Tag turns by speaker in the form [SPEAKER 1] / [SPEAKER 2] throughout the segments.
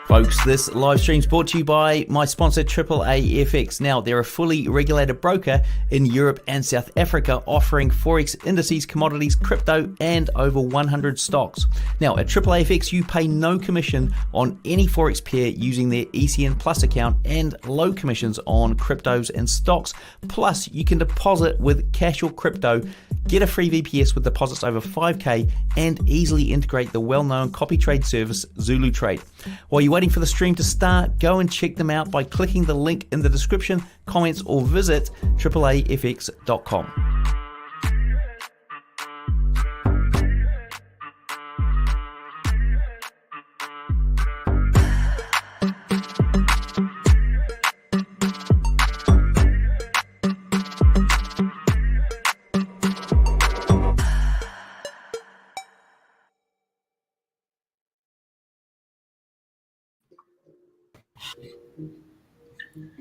[SPEAKER 1] Folks, this live stream is brought to you by my sponsor AAA FX. Now, they're a fully regulated broker in Europe and South Africa offering Forex indices, commodities, crypto, and over 100 stocks. Now, at AAA FX, you pay no commission on any Forex pair using their ECN Plus account and low commissions on cryptos and stocks. Plus, you can deposit with cash or crypto, get a free VPS with deposits over 5K, and easily integrate the well-known copy trade service Zulu Trade. While you're waiting for the stream to start, go and check them out by clicking the link in the description, comments, or visit AAAFX.com.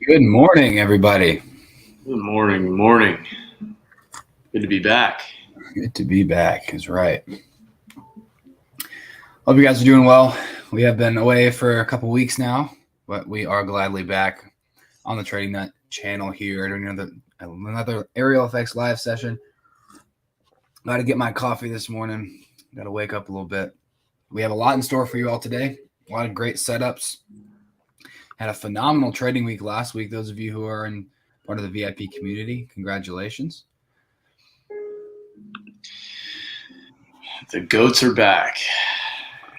[SPEAKER 2] Good morning, everybody.
[SPEAKER 3] Good morning. Good morning. Good to be back.
[SPEAKER 2] Good to be back is right. Hope you guys are doing well. We have been away for a couple weeks now, but we are gladly back on the Trading Nut channel here doing another Ariel Fx live session. Got to get my coffee this morning. Got to wake up a little bit. We have a lot in store for you all today. A lot of great setups. Had a phenomenal trading week last week. Those of you who are in part of the VIP community, congratulations.
[SPEAKER 3] The goats are back.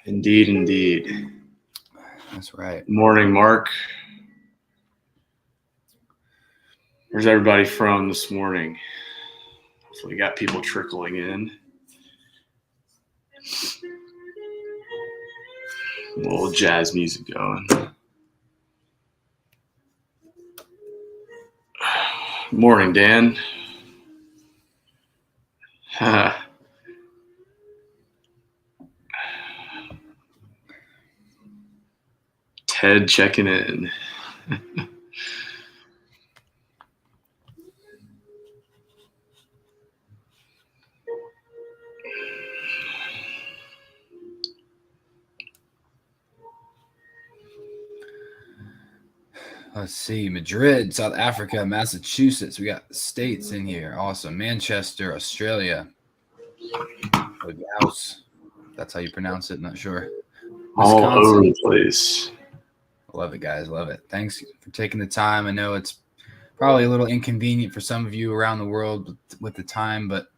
[SPEAKER 3] Indeed, indeed.
[SPEAKER 2] That's right.
[SPEAKER 3] Morning, Mark. Where's everybody from this morning? Hopefully we got people trickling in. A little jazz music going. Morning, Dan. Ted checking in.
[SPEAKER 2] Let's see, Madrid, South Africa, Massachusetts. We got states in here. Awesome. Manchester, Australia. House. That's how you pronounce it. Not sure.
[SPEAKER 3] All over the place.
[SPEAKER 2] Love it, guys. Love it. Thanks for taking the time. I know it's probably a little inconvenient for some of you around the world with the time, but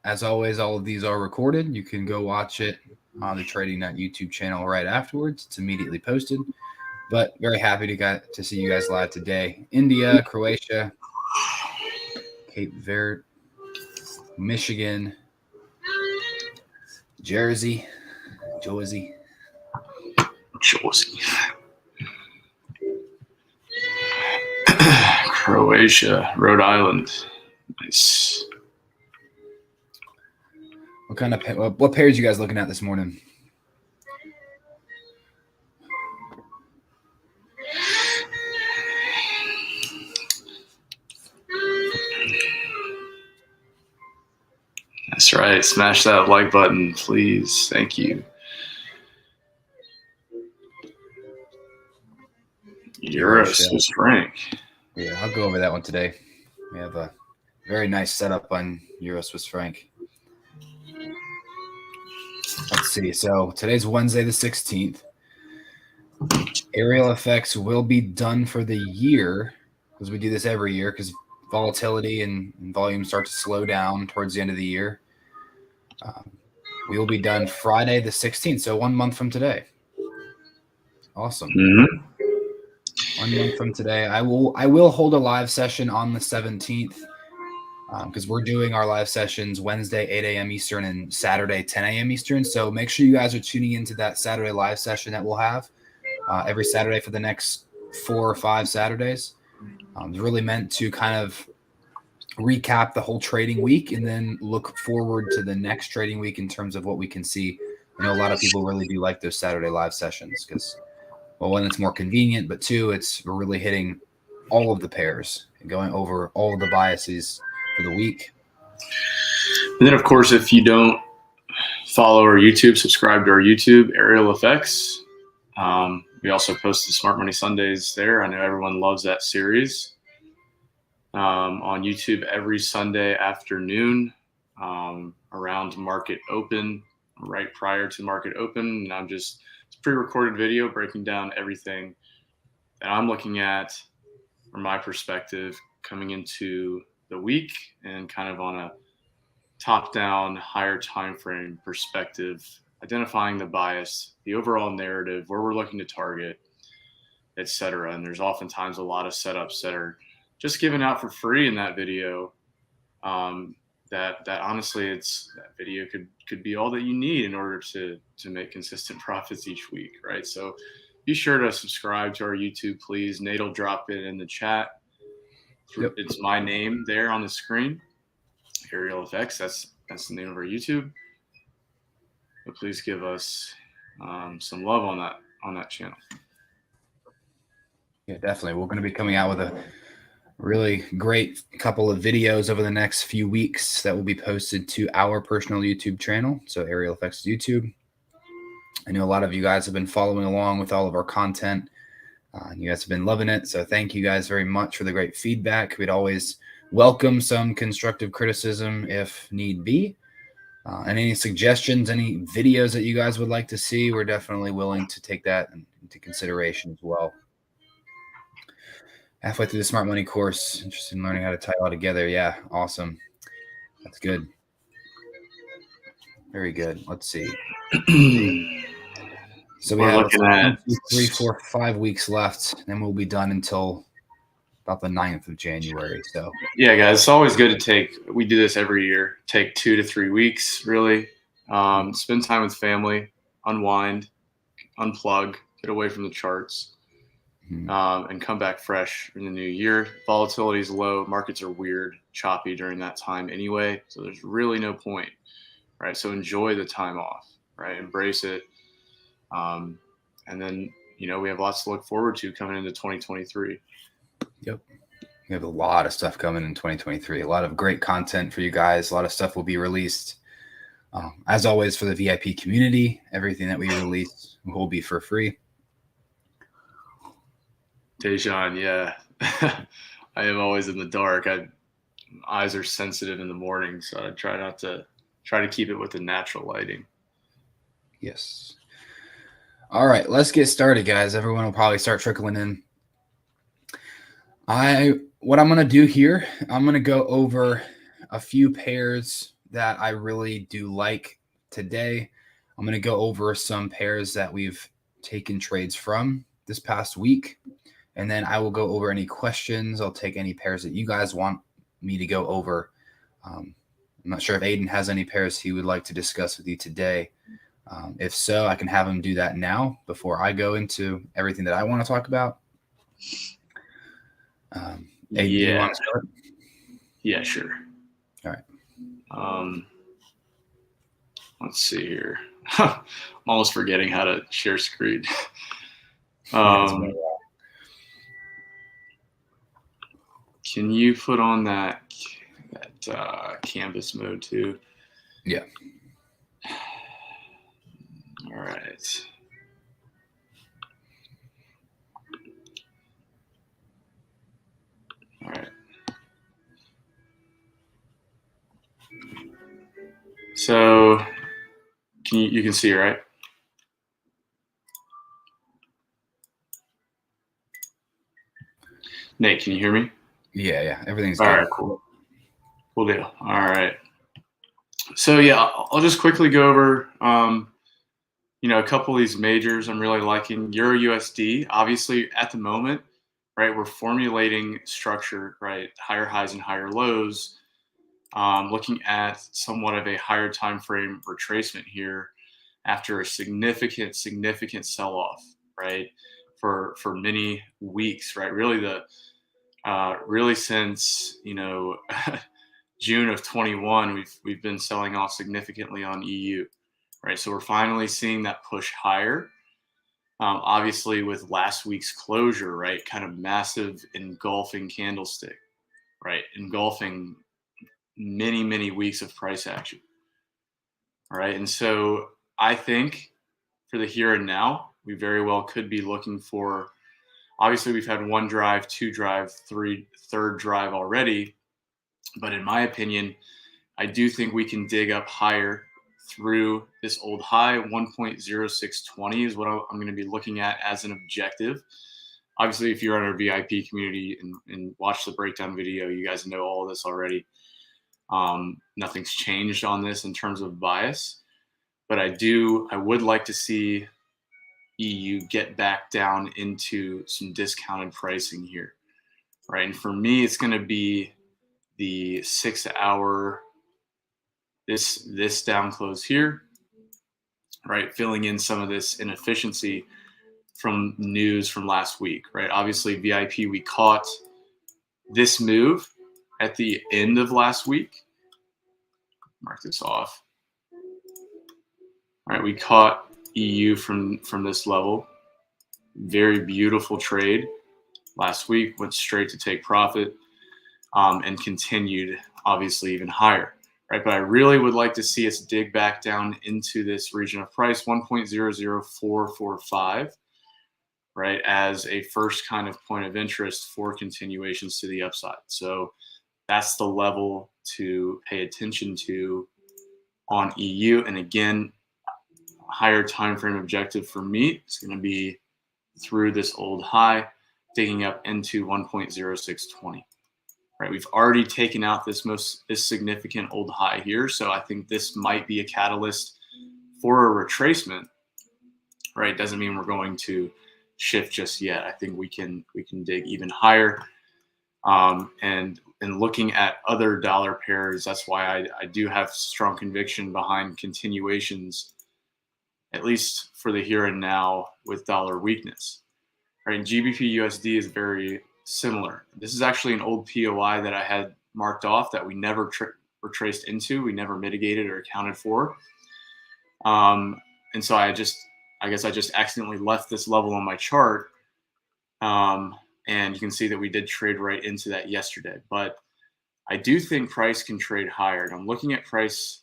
[SPEAKER 2] as always, all of these are recorded. You can go watch it on the Trading Nut YouTube channel right afterwards. It's immediately posted. But very happy to see you guys live today. India, Croatia, Cape Verde, Michigan, Jersey.
[SPEAKER 3] Croatia, Rhode Island. Nice.
[SPEAKER 2] What pairs you guys looking at this morning?
[SPEAKER 3] That's right. Smash that like button, please. Thank you. Euro Swiss franc.
[SPEAKER 2] Yeah, I'll go over that one today. We have a very nice setup on Euro Swiss franc. Let's see. So today's Wednesday the 16th. Ariel FX will be done for the year because we do this every year because volatility and volume start to slow down towards the end of the year. We will be done Friday the 16th, so 1 month from today. Awesome.
[SPEAKER 3] Mm-hmm.
[SPEAKER 2] 1 month from today. I will hold a live session on the 17th because we're doing our live sessions Wednesday 8 a.m. Eastern and Saturday 10 a.m. Eastern. So make sure you guys are tuning into that Saturday live session that we'll have every Saturday for the next 4 or 5 Saturdays. It's really meant to kind of recap the whole trading week and then look forward to the next trading week in terms of what we can see. I know a lot of people really do like those Saturday live sessions because, well, one, it's more convenient, but two, we're really hitting all of the pairs and going over all of the biases for the week.
[SPEAKER 3] And then, of course, if you don't follow our YouTube, subscribe to our YouTube, Ariel FX. We also post the Smart Money Sundays there. I know everyone loves that series. On YouTube every Sunday afternoon around market open, right prior to market open. And it's a pre-recorded video breaking down everything that I'm looking at from my perspective coming into the week, and kind of on a top-down, higher time frame perspective, identifying the bias, the overall narrative, where we're looking to target, etc. And there's oftentimes a lot of setups that are just given out for free in that video. That honestly, that video could be all that you need in order to make consistent profits each week, right? So be sure to subscribe to our YouTube, please. Nate will drop it in the chat.
[SPEAKER 2] Yep.
[SPEAKER 3] It's my name there on the screen, Ariel Fx. That's the name of our YouTube. But please give us some love on that channel.
[SPEAKER 2] Yeah, definitely. We're going to be coming out with a really great couple of videos over the next few weeks that will be posted to our personal YouTube channel. So Ariel Fx YouTube. I know a lot of you guys have been following along with all of our content. You guys have been loving it. So thank you guys very much for the great feedback. We'd always welcome some constructive criticism if need be. And any suggestions, any videos that you guys would like to see, we're definitely willing to take that into consideration as well. Halfway through the Smart Money course, interested in learning how to tie it all together. Yeah, awesome. That's good. Very good. Let's see. So we have 3, 4, 5 weeks left, and we'll be done until about the 9th of January. So
[SPEAKER 3] yeah, guys, it's always good to we do this every year, take 2 to 3 weeks, really. Spend time with family, unwind, unplug, get away from the charts. And come back fresh in the new year. Volatility is low. Markets are weird, choppy during that time anyway. So there's really no point, right? So enjoy the time off, right? Embrace it. And then, we have lots to look forward to coming into 2023.
[SPEAKER 2] Yep. We have a lot of stuff coming in 2023. A lot of great content for you guys. A lot of stuff will be released. As always, for the VIP community, everything that we release will be for free.
[SPEAKER 3] Dejan, yeah. I am always in the dark. Eyes are sensitive in the morning, so I try to keep it with the natural lighting.
[SPEAKER 2] Yes. All right, let's get started, guys. Everyone will probably start trickling in. What I'm going to do here, I'm going to go over a few pairs that I really do like today. I'm going to go over some pairs that we've taken trades from this past week. And then I will go over any questions. I'll take any pairs that you guys want me to go over. I'm not sure if Aiden has any pairs he would like to discuss with you today. If so, I can have him do that now before I go into everything that I want to talk about. Aiden, do you want to start?
[SPEAKER 3] Yeah, sure.
[SPEAKER 2] All right.
[SPEAKER 3] Let's see here. I'm almost forgetting how to share screen. Can you put on that canvas mode too?
[SPEAKER 2] Yeah.
[SPEAKER 3] All right. All right. So you can see, right? Nate, can you hear me?
[SPEAKER 2] Yeah. Everything's
[SPEAKER 3] all
[SPEAKER 2] good.
[SPEAKER 3] Right, cool deal. All right. So yeah, I'll just quickly go over a couple of these majors I'm really liking. Euro USD, obviously at the moment, right, we're formulating structure, right, higher highs and higher lows, looking at somewhat of a higher time frame retracement here after a significant sell-off, right, for many weeks, right, really since June of 21, we've been selling off significantly on EU, right? So we're finally seeing that push higher. Obviously, with last week's closure, right, kind of massive engulfing candlestick, right, engulfing many weeks of price action, all right. And so I think for the here and now, we very well could be looking for, obviously we've had 1 drive, 2 drive, third drive already. But in my opinion, I do think we can dig up higher through this old high. 1.0620 is what I'm going to be looking at as an objective. Obviously, if you're on our VIP community and watch the breakdown video, you guys know all of this already. Nothing's changed on this in terms of bias, but I would like to see EU get back down into some discounted pricing here, right? And for me, it's going to be the 6-hour, this down close here, right? Filling in some of this inefficiency from news from last week, right? Obviously, VIP, we caught this move at the end of last week. Mark this off. All right, we caught EU from this level. Very beautiful trade last week, went straight to take profit, and continued obviously even higher, right? But I really would like to see us dig back down into this region of price, 1.00445, right, as a first kind of point of interest for continuations to the upside. So that's the level to pay attention to on EU. And again, higher time frame objective for me is going to be through this old high, digging up into 1.0620. Right, we've already taken out this significant old high here, so I think this might be a catalyst for a retracement. Right, doesn't mean we're going to shift just yet. I think we can dig even higher. And looking at other dollar pairs, that's why I do have strong conviction behind continuations, at least for the here and now, with dollar weakness. Right, GBP USD is very similar. This is actually an old POI that I had marked off that we never retraced into, we never mitigated or accounted for. And so I guess I just accidentally left this level on my chart. And you can see that we did trade right into that yesterday. But I do think price can trade higher. And I'm looking at price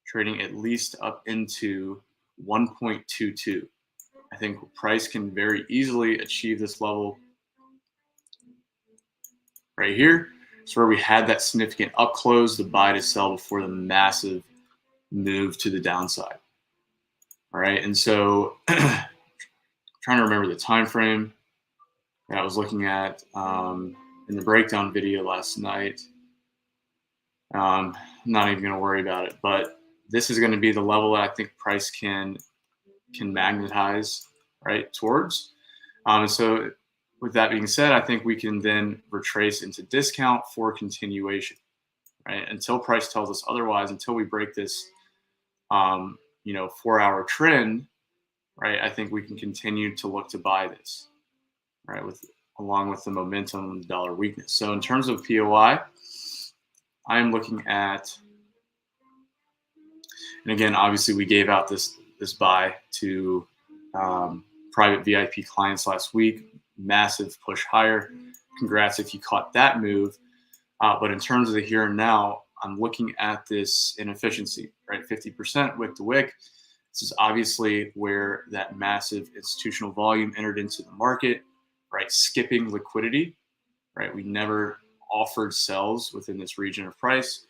[SPEAKER 3] trading at least up into 1.22. I think price can very easily achieve this level right here. It's where we had that significant up close, the buy to sell before the massive move to the downside. All right, and so trying to remember the time frame that I was looking at in the breakdown video last night. I'm not even going to worry about it, but this is going to be the level that I think price can magnetize right towards. And so with that being said, I think we can then retrace into discount for continuation, right? Until price tells us otherwise, until we break this, 4-hour trend, right? I think we can continue to look to buy this, right? Along with the momentum and the dollar weakness. So in terms of POI, I am looking at, and again, obviously we gave out this buy to private VIP clients last week. Massive push higher. Congrats if you caught that move. But in terms of the here and now, I'm looking at this inefficiency, right? 50% wick to wick. This is obviously where that massive institutional volume entered into the market, right? Skipping liquidity, right? We never offered sells within this region of price,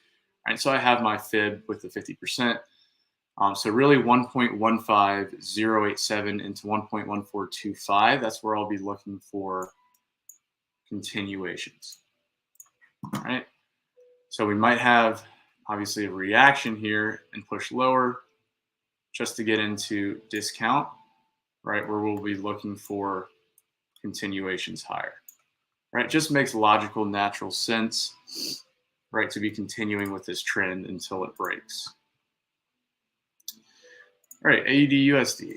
[SPEAKER 3] right? So I have my fib with the 50%. So really 1.15087 into 1.1425, that's where I'll be looking for continuations. All right. So we might have obviously a reaction here and push lower just to get into discount, right? Where we'll be looking for continuations higher, right? Just makes logical, natural sense, right? To be continuing with this trend until it breaks. All right, AUD USD.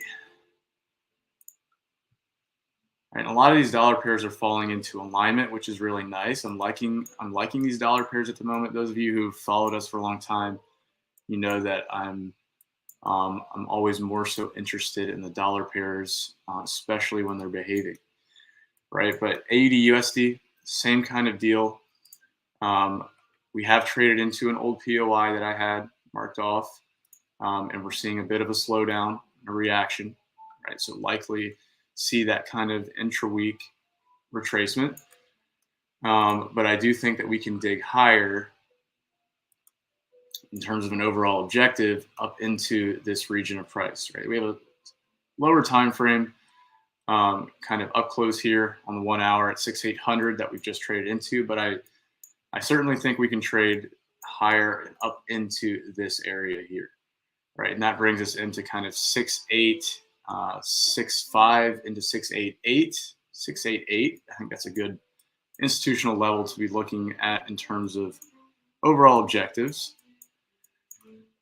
[SPEAKER 3] Right, a lot of these dollar pairs are falling into alignment, which is really nice. I'm liking these dollar pairs at the moment. Those of you who've followed us for a long time, you know that I'm always more so interested in the dollar pairs, especially when they're behaving, right? But AUD USD, same kind of deal. We have traded into an old POI that I had marked off. And we're seeing a bit of a slowdown, a reaction, right? So likely see that kind of intra-week retracement. But I do think that we can dig higher in terms of an overall objective up into this region of price, right? We have a lower time frame, kind of up close here on the 1 hour at 6,800 that we've just traded into, but I certainly think we can trade higher and up into this area here, right? And that brings us into kind of 6.8, 6.5 into 6.88, 6.88. I think that's a good institutional level to be looking at in terms of overall objectives,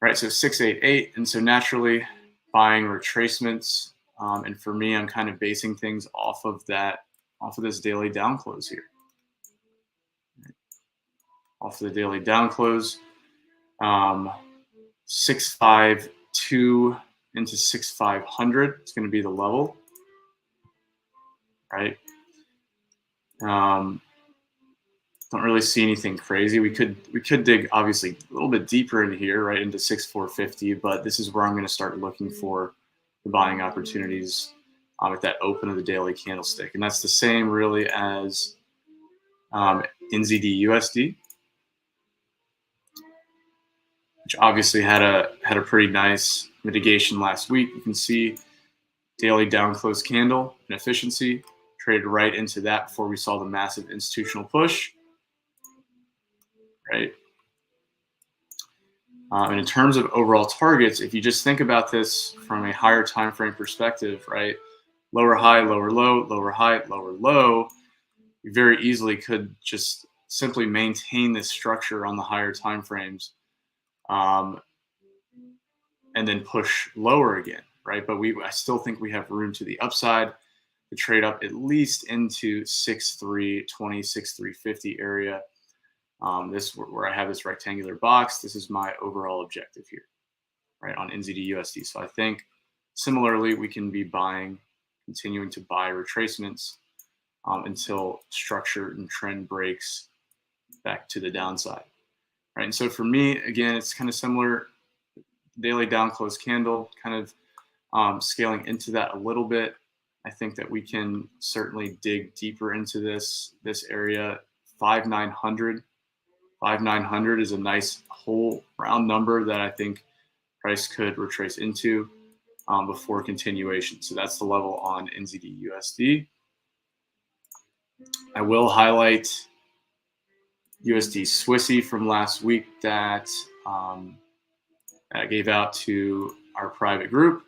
[SPEAKER 3] right? So 6.88, and so naturally buying retracements. And for me, I'm kind of basing things off of this daily down close here. Off of the daily down close, 652 into 6,500. It's going to be the level, right? Don't really see anything crazy. We could dig obviously a little bit deeper in here, right into 6,450. But this is where I'm going to start looking for the buying opportunities at that open of the daily candlestick, and that's the same really as NZD USD, which obviously had a pretty nice mitigation last week. You can see daily down close candle and efficiency traded right into that before we saw the massive institutional push, right? And in terms of overall targets, if you just think about this from a higher time frame perspective, right? Lower high, lower low, lower high, lower low, you very easily could just simply maintain this structure on the higher time frames, and then push lower again, right? But I still think we have room to the upside to trade up at least into 6,320, 6,350 area. This where I have this rectangular box. This is my overall objective here, right, on NZD USD. So I think similarly we can be continuing to buy retracements until structure and trend breaks back to the downside, right? And so for me, again, it's kind of similar. Daily down close candle, kind of scaling into that a little bit. I think that we can certainly dig deeper into this area. 5,900 is a nice whole round number that I think price could retrace into before continuation. So that's the level on NZD USD. I will highlight USD Swissy from last week that I gave out to our private group.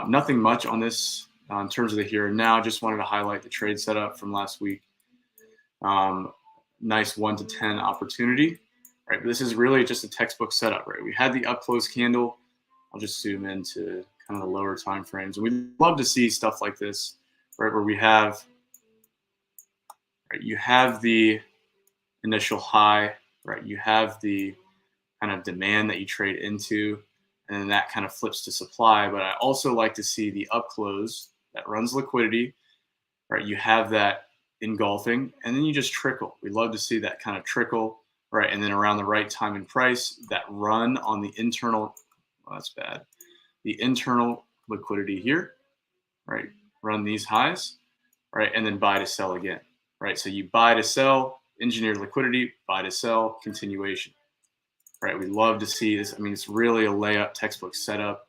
[SPEAKER 3] Nothing much on this in terms of the here and now. Just wanted to highlight the trade setup from last week. Nice 1 to 10 opportunity, right? But this is really just a textbook setup, right? We had the up close candle. I'll just zoom into kind of the lower time frames. And we'd love to see stuff like this, right? Where we have, right, you have the initial high, right? You have the kind of demand that you trade into, and then that kind of flips to supply. But I also like to see the up close that runs liquidity, right? You have that engulfing, and then you just trickle. We love to see that kind of trickle, right? And then around the right time and price, that run on the internal, well, that's bad, the internal liquidity here, right? Run these highs, right? And then buy to sell again, right? So you buy to sell, engineer liquidity, buy to sell, continuation, right? We love to see this. I mean, it's really a layup textbook setup.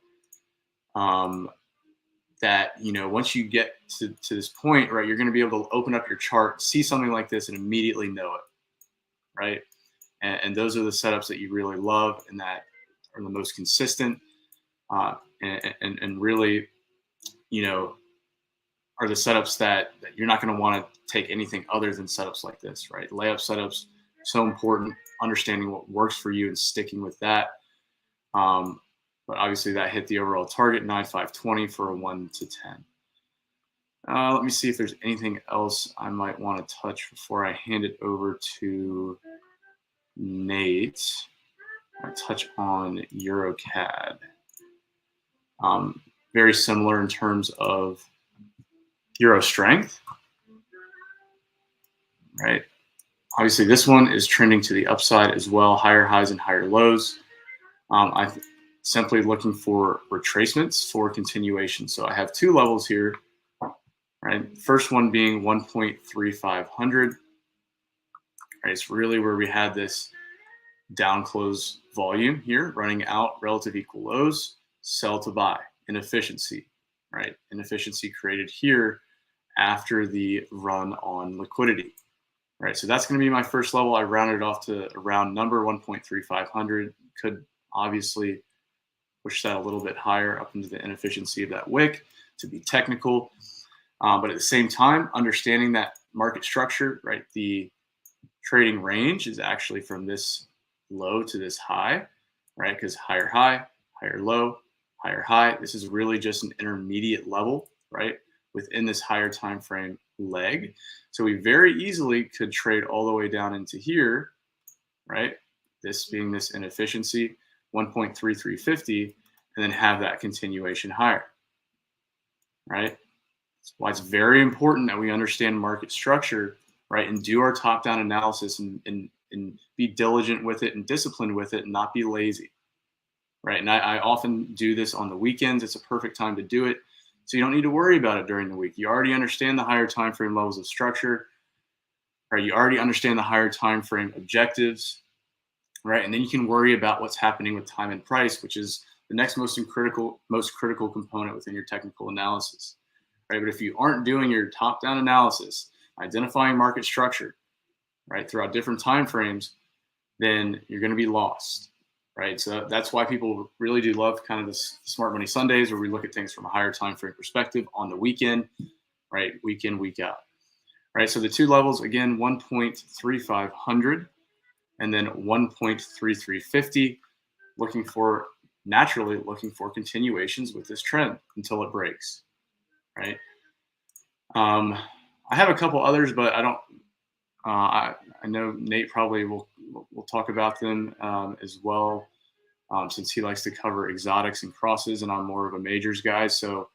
[SPEAKER 3] That, you know, once you get to this point, right, you're going to be able to open up your chart, see something like this, and immediately know it, right? And those are the setups that you really love and that are the most consistent, and really, you know, are the setups that you're not going to want to take anything other than setups like this, right? Layup setups, so important, understanding what works for you and sticking with that. But obviously that hit the overall target, 9,520 for a 1 to 10. Let me see if there's anything else I might want to touch before I hand it over to Nate. I'll touch on Euro CAD. Very similar in terms of Euro strength, right? Obviously this one is trending to the upside as well, higher highs and higher lows. simply looking for retracements for continuation. So I have two levels here, right? First one being 1.3500. Right, it's really where we had this down close volume here, running out relative equal lows, sell to buy, inefficiency, right? Inefficiency created here after the run on liquidity, right? So that's going to be my first level. I rounded off to a round number 1.3500. Could obviously push that a little bit higher up into the inefficiency of that wick to be technical. But at the same time, understanding that market structure, right? The trading range is actually from this low to this high, right? Because higher high, higher low, higher high. This is really just an intermediate level, right? Within this higher time frame leg. So we very easily could trade all the way down into here, right? This being this inefficiency, 1.3350, and then have that continuation higher, right? That's why it's very important that we understand market structure, right? And do our top-down analysis and be diligent with it and disciplined with it and not be lazy, right? And I often do this on the weekends. It's a perfect time to do it. So you don't need to worry about it during the week. You already understand the higher time frame levels of structure, right? You already understand the higher time frame objectives, right? And then you can worry about what's happening with time and price, which is the next most critical component within your technical analysis, right? But if you aren't doing your top-down analysis, identifying market structure, right, throughout different time frames, then you're going to be lost, right? So that's why people really do love kind of this Smart Money Sundays, where we look at things from a higher time frame perspective on the weekend, right? Week in, week out, right? So the two levels, again, 1.3500 and then 1.3350, naturally looking for continuations with this trend until it breaks, right? I have a couple others, but I don't. I know Nate probably will talk about them as well, since he likes to cover exotics and crosses, and I'm more of a majors guy. So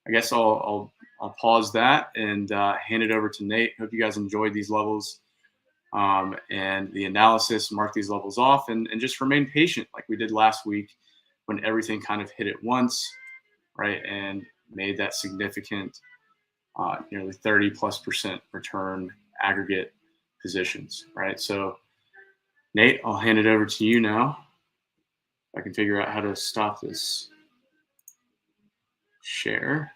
[SPEAKER 3] I guess I'll pause that and hand it over to Nate. Hope you guys enjoyed these levels and the analysis. Mark these levels off and just remain patient, like we did last week when everything kind of hit at once, right, and made that significant. Nearly 30+% return aggregate positions, right? So Nate, I'll hand it over to you now. I can figure out how to stop this share.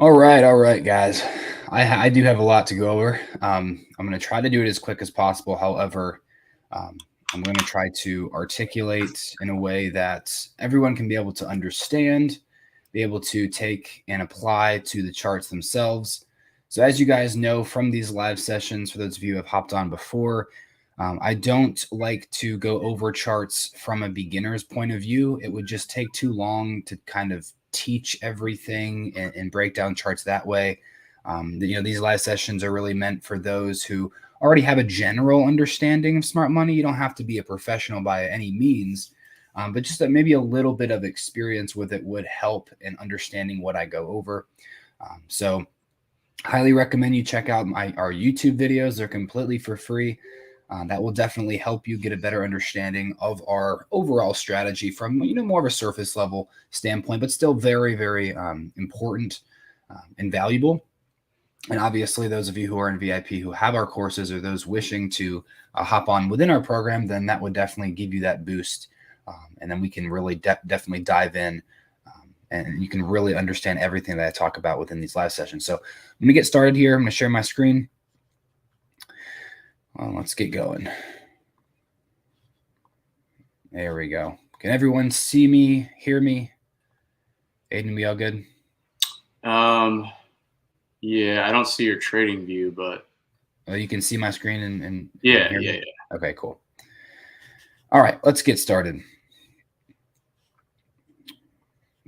[SPEAKER 2] All right, guys. I do have a lot to go over. I'm going to try to do it as quick as possible. However, I'm going to try to articulate in a way that everyone can be able to understand, be able to take and apply to the charts themselves. So as you guys know from these live sessions, for those of you who have hopped on before, I don't like to go over charts from a beginner's point of view. It would just take too long to kind of teach everything and break down charts that way. These live sessions are really meant for those who already have a general understanding of smart money. You don't have to be a professional by any means. But just that maybe a little bit of experience with it would help in understanding what I go over. So highly recommend you check out our YouTube videos. They're completely for free. That will definitely help you get a better understanding of our overall strategy from, more of a surface level standpoint, but still very, very important and valuable. And obviously, those of you who are in VIP who have our courses or those wishing to hop on within our program, then that would definitely give you that boost. And then we can really definitely dive in and you can really understand everything that I talk about within these live sessions. So let me get started here. I'm going to share my screen. Well, let's get going. There we go. Can everyone see me, hear me? Aiden, we all good?
[SPEAKER 3] Yeah, I don't see your trading view, but
[SPEAKER 2] you can see my screen and
[SPEAKER 3] yeah.
[SPEAKER 2] Okay, cool. All right, let's get started.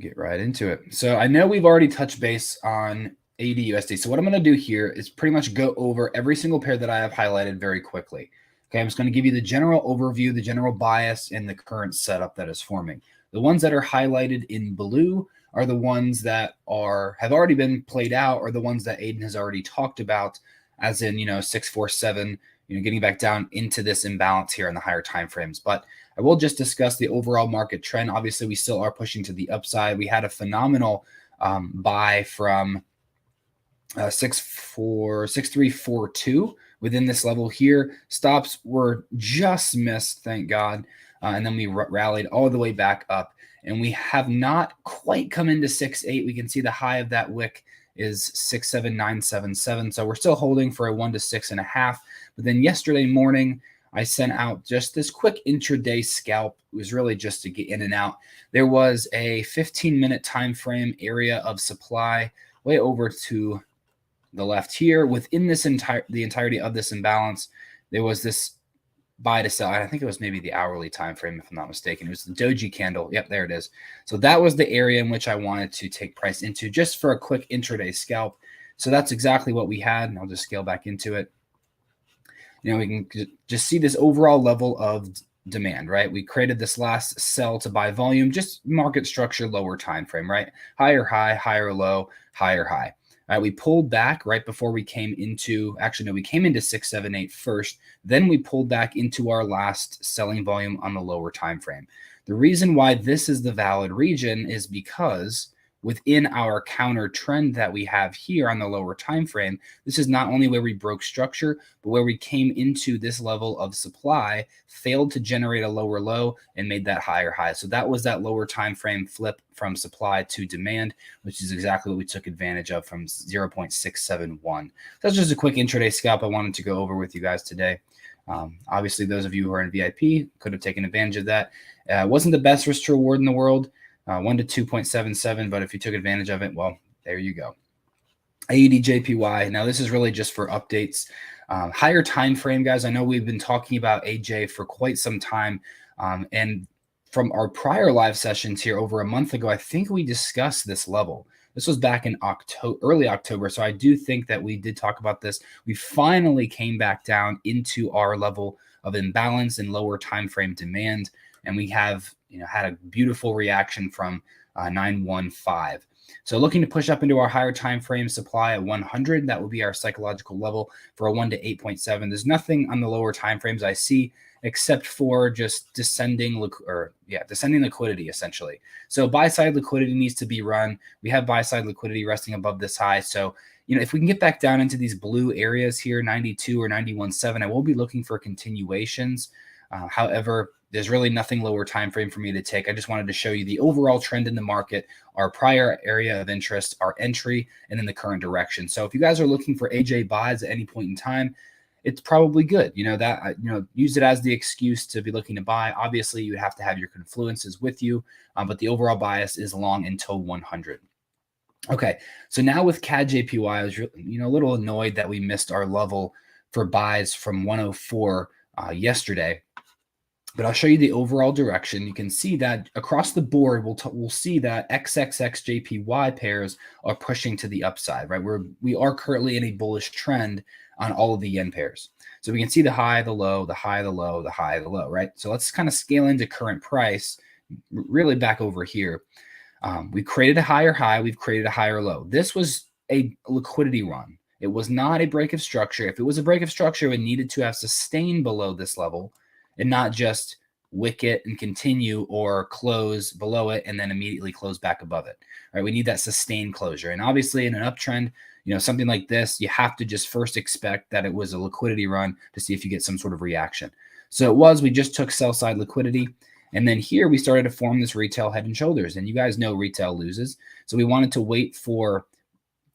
[SPEAKER 2] Get right into it. So I know we've already touched base on AUD USD. So what I'm going to do here is pretty much go over every single pair that I have highlighted very quickly. Okay, I'm just going to give you the general overview, the general bias, and the current setup that is forming. The ones that are highlighted in blue are the ones that have already been played out, or the ones that Aiden has already talked about, as in 647 getting back down into this imbalance here in the higher time frames. But I will just discuss the overall market trend. Obviously, we still are pushing to the upside. We had a phenomenal buy from 6342 within this level here. Stops were just missed, thank God. And then we rallied all the way back up, and we have not quite come into 6.8. We can see the high of that wick is 67977. So we're still holding for a 1 to 6.5. But then yesterday morning, I sent out just this quick intraday scalp. It was really just to get in and out. There was a 15-minute time frame area of supply way over to the left here. Within this the entirety of this imbalance, there was this buy to sell. I think it was maybe the hourly time frame, if I'm not mistaken. It was the doji candle. Yep, there it is. So that was the area in which I wanted to take price into, just for a quick intraday scalp. So that's exactly what we had, and I'll just scale back into it. We can just see this overall level of demand, right? We created this last sell to buy volume, just market structure, lower time frame, right? Higher high, higher low, higher high. All right, we pulled back right before we came into, actually, no, we came into 678 first. Then we pulled back into our last selling volume on the lower time frame. The reason why this is the valid region is because within our counter trend that we have here on the lower time frame, this is not only where we broke structure, but where we came into this level of supply, failed to generate a lower low, and made that higher high. So that was that lower time frame flip from supply to demand, which is exactly what we took advantage of from 0.671. That's just a quick intraday scalp I wanted to go over with you guys today. Obviously, those of you who are in VIP could have taken advantage of that. It wasn't the best risk to reward in the world. 1 to 2.77, but if you took advantage of it, well, there you go. AUD JPY. Now this is really just for updates. Higher time frame, guys. I know we've been talking about AJ for quite some time, and from our prior live sessions here over a month ago, I think we discussed this level. This was back in October, early October, so I do think that we did talk about this. We finally came back down into our level of imbalance and lower time frame demand, and we have had a beautiful reaction from 915. So looking to push up into our higher time frame supply at 100. That will be our psychological level for a 1 to 8.7. There's nothing on the lower time frames I see except for just descending liquidity essentially. So buy side liquidity needs to be run. We have buy side liquidity resting above this high. So if we can get back down into these blue areas here, 92 or 91.7, I will be looking for continuations. However, there's really nothing lower time frame for me to take. I just wanted to show you the overall trend in the market, our prior area of interest, our entry, and then the current direction. So if you guys are looking for AJ buys at any point in time, it's probably good. Use it as the excuse to be looking to buy. Obviously, you have to have your confluences with you, but the overall bias is long until 100. Okay, so now with CAD JPY, I was a little annoyed that we missed our level for buys from 104 yesterday. But I'll show you the overall direction. You can see that across the board, we'll see that XXX-JPY pairs are pushing to the upside, right? We are currently in a bullish trend on all of the yen pairs. So we can see the high, the low, the high, the low, the high, the low, right? So let's kind of scale into current price, really back over here. We created a higher high. We've created a higher low. This was a liquidity run. It was not a break of structure. If it was a break of structure, it needed to have sustained below this level, and not just wick it and continue or close below it and then immediately close back above it. Right? We need that sustained closure. And obviously in an uptrend, something like this, you have to just first expect that it was a liquidity run to see if you get some sort of reaction. So we just took sell side liquidity. And then here we started to form this retail head and shoulders. And you guys know retail loses. So we wanted to wait for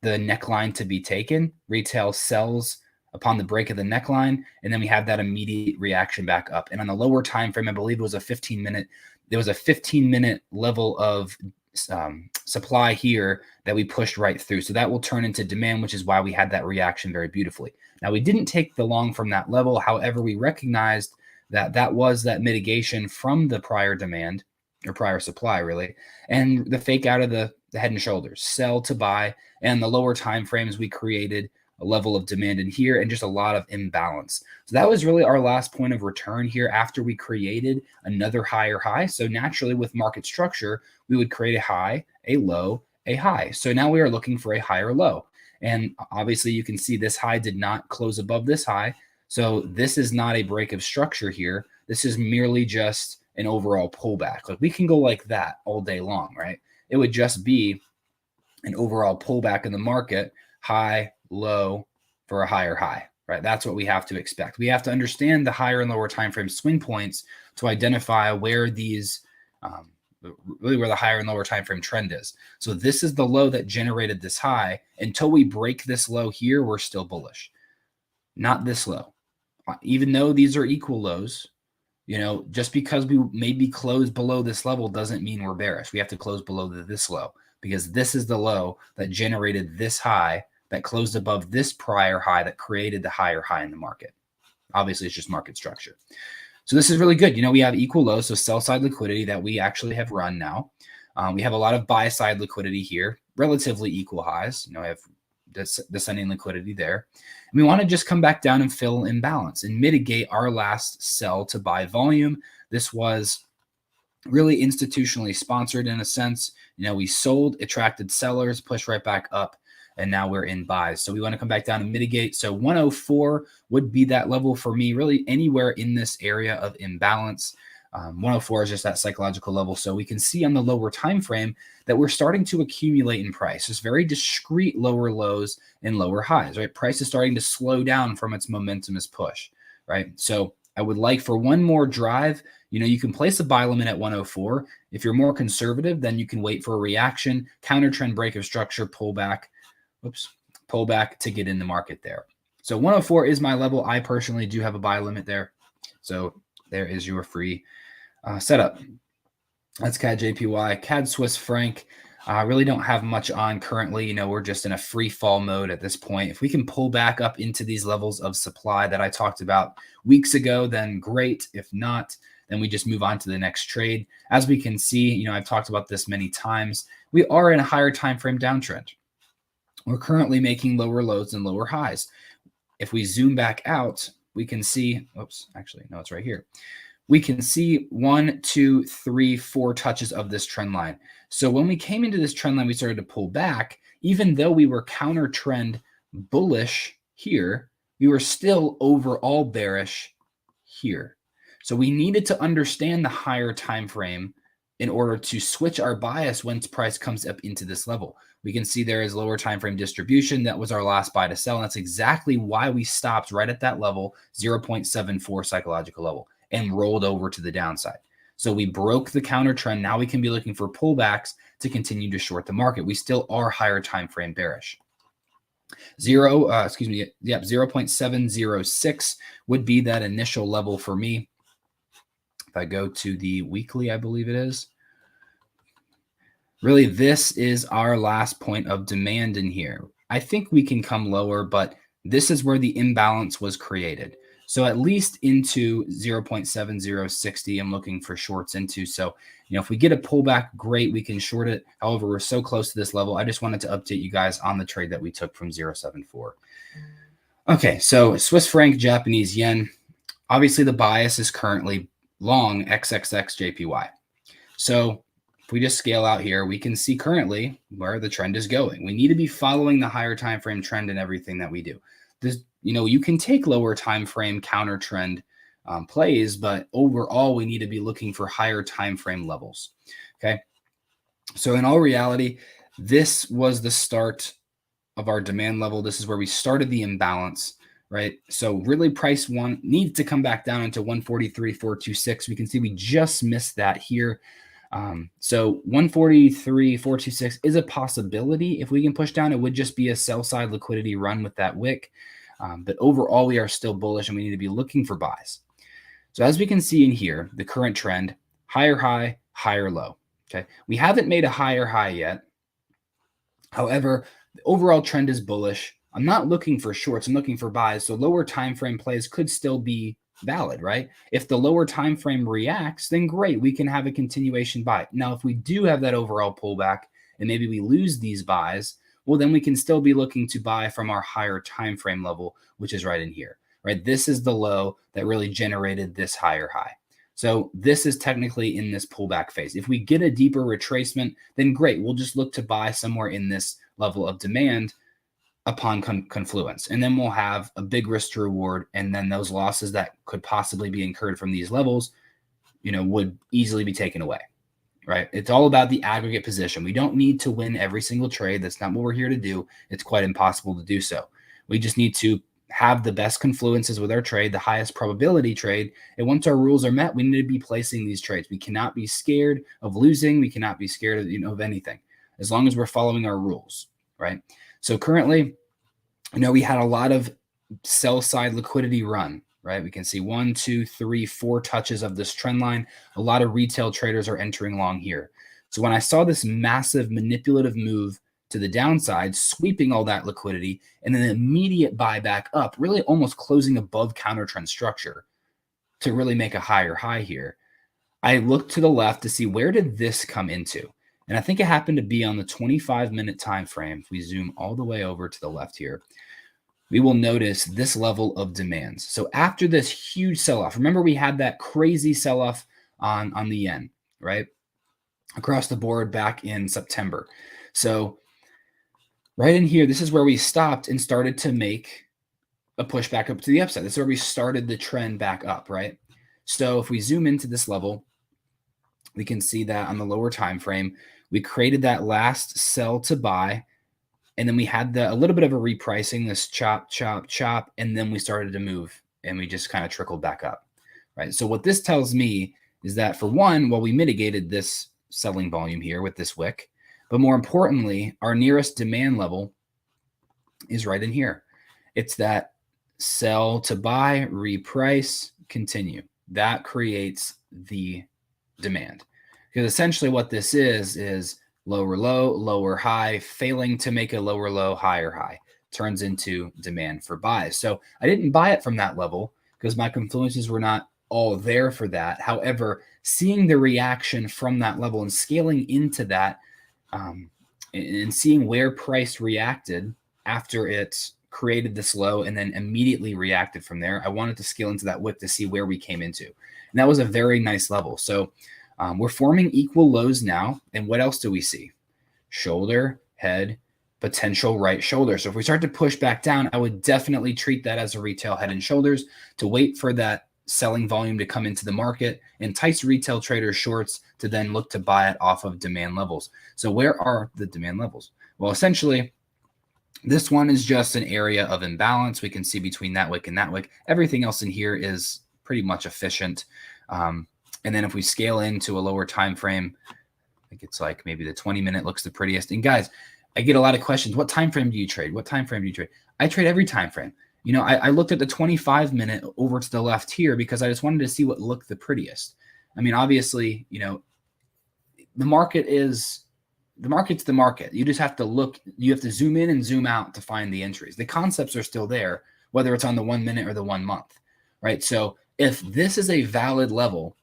[SPEAKER 2] the neckline to be taken. Retail sells upon the break of the neckline, and then we have that immediate reaction back up. And on the lower time frame, I believe it was a 15-minute. There was a 15-minute level of supply here that we pushed right through. So that will turn into demand, which is why we had that reaction very beautifully. Now, we didn't take the long from that level. However, we recognized that was that mitigation from the prior demand or prior supply, really, and the fake out of the head and shoulders, sell to buy, and the lower time frames we created a level of demand in here and just a lot of imbalance. So that was really our last point of return here after we created another higher high. So naturally with market structure, we would create a high, a low, a high. So now we are looking for a higher low. And obviously you can see this high did not close above this high. So this is not a break of structure here. This is merely just an overall pullback. Like we can go like that all day long, right? It would just be an overall pullback in the market, high, low for a higher high, right? That's what we have to expect. We have to understand the higher and lower time frame swing points to identify where these really where the higher and lower time frame trend is. So this is the low that generated this high. Until we break this low here, we're still bullish. Not this low. Even though these are equal lows, you know, just because we maybe close below this level doesn't mean we're bearish. We have to close below this low, because this is the low that generated this high that closed above this prior high that created the higher high in the market. Obviously, it's just market structure. So this is really good. You know, we have equal lows, so sell side liquidity that we actually have run now. We have a lot of buy side liquidity here, relatively equal highs. You know, I have descending liquidity there. And we want to just come back down and fill imbalance and mitigate our last sell to buy volume. This was really institutionally sponsored in a sense. You know, we sold, attracted sellers, pushed right back up, and now we're in buys. So we want to come back down and mitigate. So 104 would be that level for me, really anywhere in this area of imbalance. 104 is just that psychological level. So we can see on the lower time frame that we're starting to accumulate in price. Just very discrete lower lows and lower highs, right? Price is starting to slow down from its momentumous push, right? So I would like for one more drive. You know, you can place a buy limit at 104. If you're more conservative, then you can wait for a reaction, counter trend break of structure, pullback to get in the market there. So 104 is my level. I personally do have a buy limit there. So there is your free setup. That's CAD JPY, CAD Swiss franc. I really don't have much on currently. You know, we're just in a free fall mode at this point. If we can pull back up into these levels of supply that I talked about weeks ago, then great. If not, then we just move on to the next trade. As we can see, you know, I've talked about this many times. We are in a higher time frame downtrend. We're currently making lower lows and lower highs. If we zoom back out, we can see, oops, actually, no, it's right here. We can see 1, 2, 3, 4 touches of this trend line. So when we came into this trend line, we started to pull back. Even though we were counter trend bullish here, we were still overall bearish here. So we needed to understand the higher time frame in order to switch our bias once price comes up into this level. We can see there is lower time frame distribution. That was our last buy to sell. And that's exactly why we stopped right at that level, 0.74 psychological level, and rolled over to the downside. So we broke the counter trend. Now we can be looking for pullbacks to continue to short the market. We still are higher time frame bearish. 0.706 would be that initial level for me. If I go to the weekly, I believe it is. Really, this is our last point of demand in here. I think we can come lower, but this is where the imbalance was created. So at least into 0.7060, I'm looking for shorts into. So, you know, if we get a pullback, great, we can short it. However, we're so close to this level. I just wanted to update you guys on the trade that we took from 0.74. Okay, so Swiss franc, Japanese yen. Obviously, the bias is currently long XXX JPY. So if we just scale out here, we can see currently where the trend is going. We need to be following the higher time frame trend in everything that we do. This, you know, you can take lower time frame counter trend plays, but overall, we need to be looking for higher time frame levels. Okay, so in all reality, this was the start of our demand level. This is where we started the imbalance. Right. So really price one needs to come back down into 143.426. We can see we just missed that here. So 143.426 is a possibility. If we can push down, it would just be a sell side liquidity run with that wick. But overall, we are still bullish and we need to be looking for buys. So as we can see in here, the current trend, higher high, higher low. Okay. We haven't made a higher high yet. However, the overall trend is bullish. I'm not looking for shorts. I'm looking for buys. So lower time frame plays could still be valid, right? If the lower time frame reacts, then great. We can have a continuation buy. Now, if we do have that overall pullback and maybe we lose these buys, well, then we can still be looking to buy from our higher time frame level, which is right in here, right? This is the low that really generated this higher high. So this is technically in this pullback phase. If we get a deeper retracement, then great. We'll just look to buy somewhere in this level of demand upon confluence. And then we'll have a big risk to reward. And then those losses that could possibly be incurred from these levels, would easily be taken away, right? It's all about the aggregate position. We don't need to win every single trade. That's not what we're here to do. It's quite impossible to do so. We just need to have the best confluences with our trade, the highest probability trade. And once our rules are met, we need to be placing these trades. We cannot be scared of losing. We cannot be scared of anything, as long as we're following our rules, right? So currently, we had a lot of sell side liquidity run, right? We can see 1, 2, 3, 4 touches of this trend line. A lot of retail traders are entering long here. So when I saw this massive manipulative move to the downside, sweeping all that liquidity, and then an immediate buy back up, really almost closing above counter trend structure to really make a higher high here, I looked to the left to see where did this come into. And I think it happened to be on the 25-minute time frame. If we zoom all the way over to the left here, we will notice this level of demands. So after this huge sell-off, remember we had that crazy sell-off on the yen, right? Across the board back in September. So right in here, this is where we stopped and started to make a push back up to the upside. This is where we started the trend back up, right? So if we zoom into this level, we can see that on the lower time frame, we created that last sell to buy. And then we had a little bit of a repricing, this chop, chop, chop, and then we started to move, and we just kind of trickled back up, right? So what this tells me is that, for one, we mitigated this selling volume here with this wick, but more importantly, our nearest demand level is right in here. It's that sell to buy, reprice, continue. That creates the demand, because essentially what this is lower low, lower high, failing to make a lower low, higher high, turns into demand for buys. So I didn't buy it from that level because my confluences were not all there for that. However, seeing the reaction from that level and scaling into that, and seeing where price reacted after it created this low and then immediately reacted from there, I wanted to scale into that wick to see where we came into. And that was a very nice level. So we're forming equal lows now. And what else do we see? Shoulder, head, potential right shoulder. So if we start to push back down, I would definitely treat that as a retail head and shoulders to wait for that selling volume to come into the market, entice retail traders shorts to then look to buy it off of demand levels. So where are the demand levels? Well, essentially, this one is just an area of imbalance. We can see between that wick and that wick. Everything else in here is pretty much efficient. And then if we scale into a lower time frame, I think it's like maybe the 20-minute looks the prettiest. And guys, I get a lot of questions. What time frame do you trade? What time frame do you trade? I trade every time frame. I looked at the 25-minute over to the left here because I just wanted to see what looked the prettiest. I mean, obviously, the market's the market. You just have to look. You have to zoom in and zoom out to find the entries. The concepts are still there, whether it's on the 1 minute or the 1 month, right? So if this is a valid level,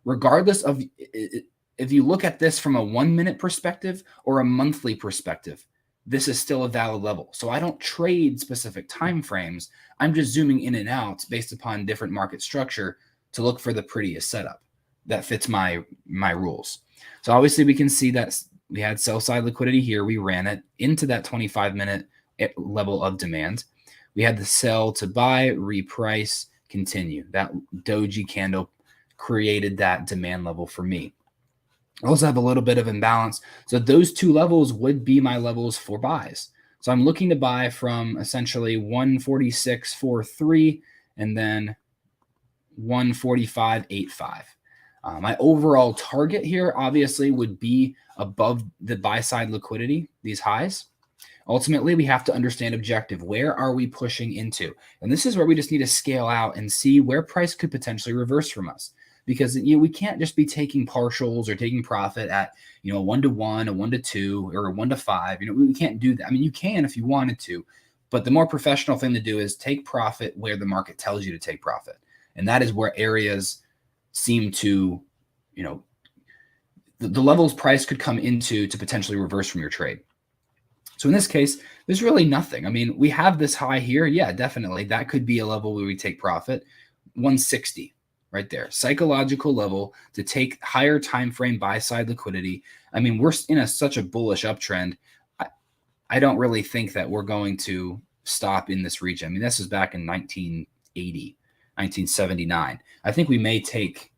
[SPEAKER 2] regardless of if you look at this from a 1 minute perspective or a monthly perspective, this is still a valid level. So I don't trade specific time frames. I'm just zooming in and out based upon different market structure to look for the prettiest setup that fits my rules. So obviously we can see that we had sell side liquidity here. We ran it into that 25-minute level of demand. We had the sell to buy, reprice, continue. That doji candle created that demand level for me. I also have a little bit of imbalance. So those two levels would be my levels for buys. So I'm looking to buy from essentially 146.43 and then 145.85. My overall target here obviously would be above the buy side liquidity, these highs. Ultimately, we have to understand objective. Where are we pushing into? And this is where we just need to scale out and see where price could potentially reverse from us. Because we can't just be taking partials or taking profit at a 1-to-1, a 1-to-2, or a 1-to-5. We can't do that. I mean, you can if you wanted to, but the more professional thing to do is take profit where the market tells you to take profit, and that is where areas seem to, the levels price could come into to potentially reverse from your trade. So in this case, there's really nothing. I mean, we have this high here. Yeah, definitely. That could be a level where we take profit. 160. Right there, psychological level to take higher time frame buy side liquidity. I mean, we're in such a bullish uptrend. I don't really think that we're going to stop in this region. I mean, this is back in 1980, 1979. I think we may take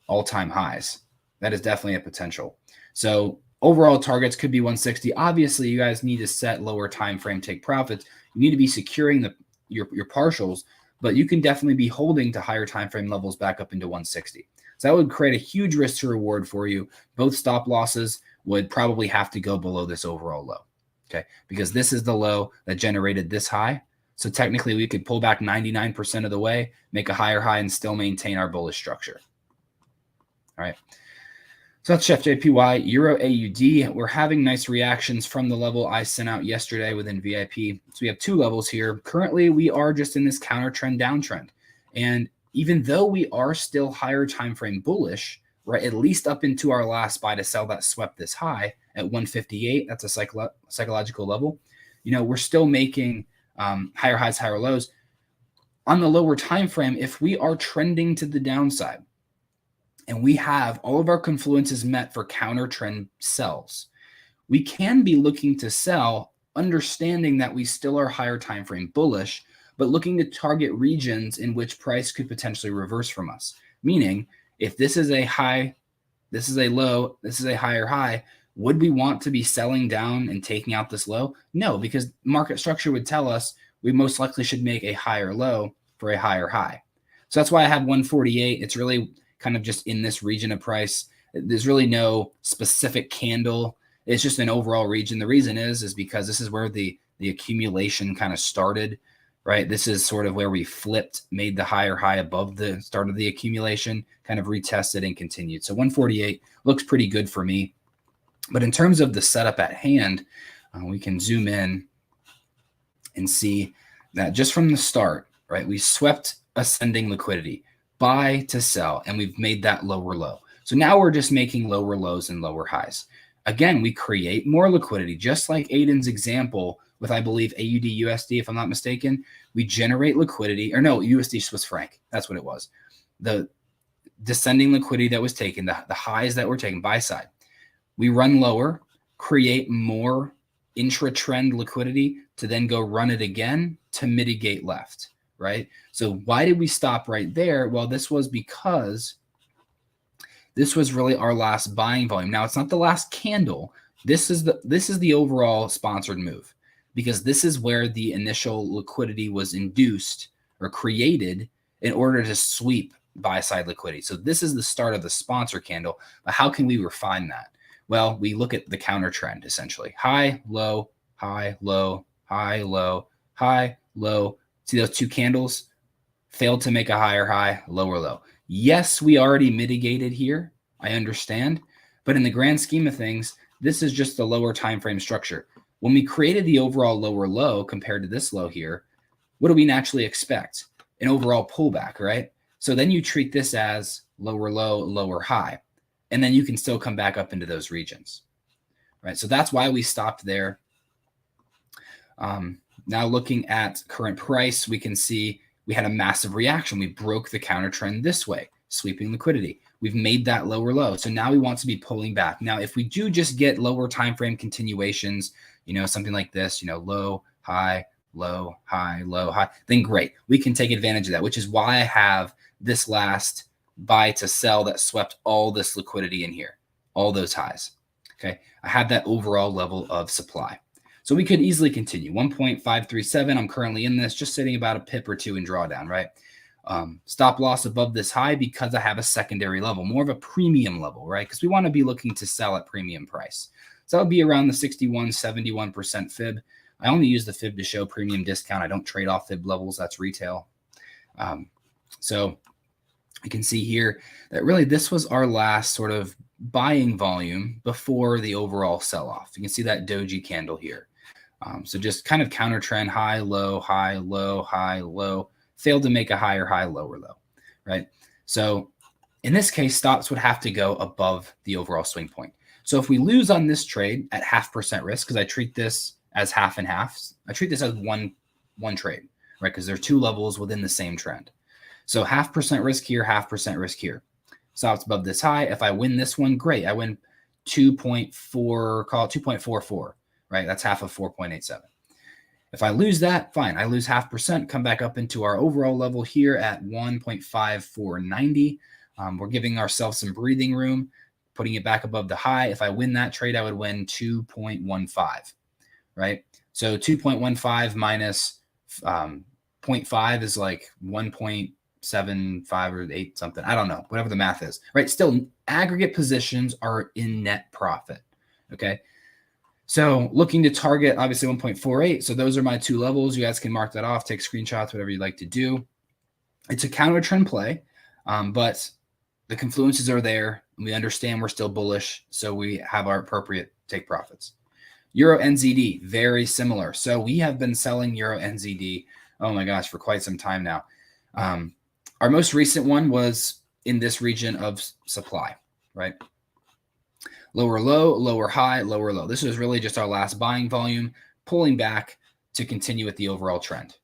[SPEAKER 2] all-time highs. That is definitely a potential. So overall targets could be 160. Obviously, you guys need to set lower time frame take profits. You need to be securing your partials, but you can definitely be holding to higher time frame levels back up into 160. So that would create a huge risk to reward for you. Both stop losses would probably have to go below this overall low. Okay, because this is the low that generated this high. So technically we could pull back 99% of the way, make a higher high, and still maintain our bullish structure. All right. So that's Chef JPY, Euro AUD. We're having nice reactions from the level I sent out yesterday within VIP. So we have two levels here. Currently, we are just in this counter trend downtrend. And even though we are still higher time frame bullish, right, at least up into our last buy to sell that swept this high at 158, that's a psychological level. You know, we're still making higher highs, higher lows. On the lower time frame, if we are trending to the downside, and we have all of our confluences met for counter trend sells, we can be looking to sell, understanding that we still are higher time frame bullish, but looking to target regions in which price could potentially reverse from us. Meaning, if this is a high, this is a low, this is a higher high, would we want to be selling down and taking out this low? No, because market structure would tell us we most likely should make a higher low for a higher high. So that's why I have 148. It's really kind of just in this region of price. There's really no specific candle. It's just an overall region. The reason is because this is where the accumulation kind of started, right? This is sort of where we flipped, made the higher high above the start of the accumulation, kind of retested and continued. So 148 looks pretty good for me. But in terms of the setup at hand, we can zoom in and see that just from the start, right, we swept ascending liquidity, buy to sell, and we've made that lower low. So now we're just making lower lows and lower highs. Again, we create more liquidity, just like Aiden's example with, I believe, AUD USD, if I'm not mistaken. We generate liquidity, or no, USD Swiss franc. That's what it was. The descending liquidity that was taken, the highs that were taken, buy side. We run lower, create more intra-trend liquidity to then go run it again to mitigate left, right? So why did we stop right there? Well, this was because this was really our last buying volume. Now, it's not the last candle. This is the overall sponsored move, because this is where the initial liquidity was induced or created in order to sweep buy-side liquidity. So this is the start of the sponsor candle. But how can we refine that? Well, we look at the counter trend, essentially. High, low, high, low, high, low, high, low. See those two candles? Failed to make a higher high, lower low. Yes, we already mitigated here. I understand. But in the grand scheme of things, this is just the lower time frame structure. When we created the overall lower low compared to this low here, what do we naturally expect? An overall pullback, right? So then you treat this as lower low, lower high. And then you can still come back up into those regions, right? So that's why we stopped there. Now looking at current price, we can see we had a massive reaction. We broke the counter trend this way, sweeping liquidity. We've made that lower low. So now we want to be pulling back. Now, if we do just get lower time frame continuations, you know, something like this, you know, low, high, low, high, low, high, then great. We can take advantage of that, which is why I have this last buy to sell that swept all this liquidity in here, all those highs. Okay. I had that overall level of supply. So we could easily continue 1.537. I'm currently in this, just sitting about a pip or two in drawdown, right? Stop loss above this high because I have a secondary level, more of a premium level, right? Because we want to be looking to sell at premium price. So that would be around the 61, 71% fib. I only use the fib to show premium discount. I don't trade off fib levels. That's retail. So you can see here that really this was our last sort of buying volume before the overall sell-off. You can see that doji candle here. So just kind of counter trend, high, low, high, low, high, low, failed to make a higher high, lower low, right? So in this case, stops would have to go above the overall swing point. So if we lose on this trade at 0.5% risk, because I treat this as half and half, I treat this as one trade, right? Because there are two levels within the same trend. So 0.5% risk here, 0.5% risk here. Stops above this high. If I win this one, great. I win 2.4, call it 2.44, right? That's half of 4.87. If I lose that, fine. I lose 0.5%, come back up into our overall level here at 1.5490. We're giving ourselves some breathing room, putting it back above the high. If I win that trade, I would win 2.15, right? So 2.15 minus 0.5 is like 1.75 or 8 something. I don't know, whatever the math is, right? Still, aggregate positions are in net profit, okay? So looking to target, obviously, 1.48. So those are my two levels. You guys can mark that off, take screenshots, whatever you'd like to do. It's a counter trend play, but the confluences are there. And we understand we're still bullish, so we have our appropriate take profits. Euro NZD, very similar. So we have been selling Euro NZD, oh my gosh, for quite some time now. Our most recent one was in this region of supply, right? Lower low, lower high, lower low. This was really just our last buying volume, pulling back to continue with the overall trend.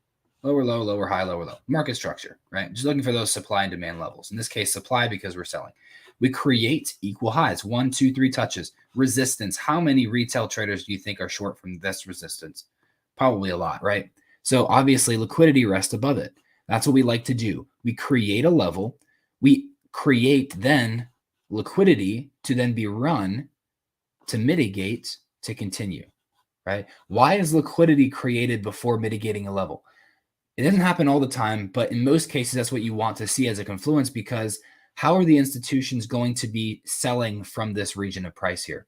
[SPEAKER 2] Lower low, lower high, lower low. Market structure, right? Just looking for those supply and demand levels. In this case, supply because we're selling. We create equal highs, 1, 2, 3 touches. Resistance. How many retail traders do you think are short from this resistance? Probably a lot, right? So obviously liquidity rests above it. That's what we like to do. We create a level. We create then liquidity to then be run to mitigate to continue, right? Why is liquidity created before mitigating a level? It doesn't happen all the time, but in most cases, that's what you want to see as a confluence, because how are the institutions going to be selling from this region of price here,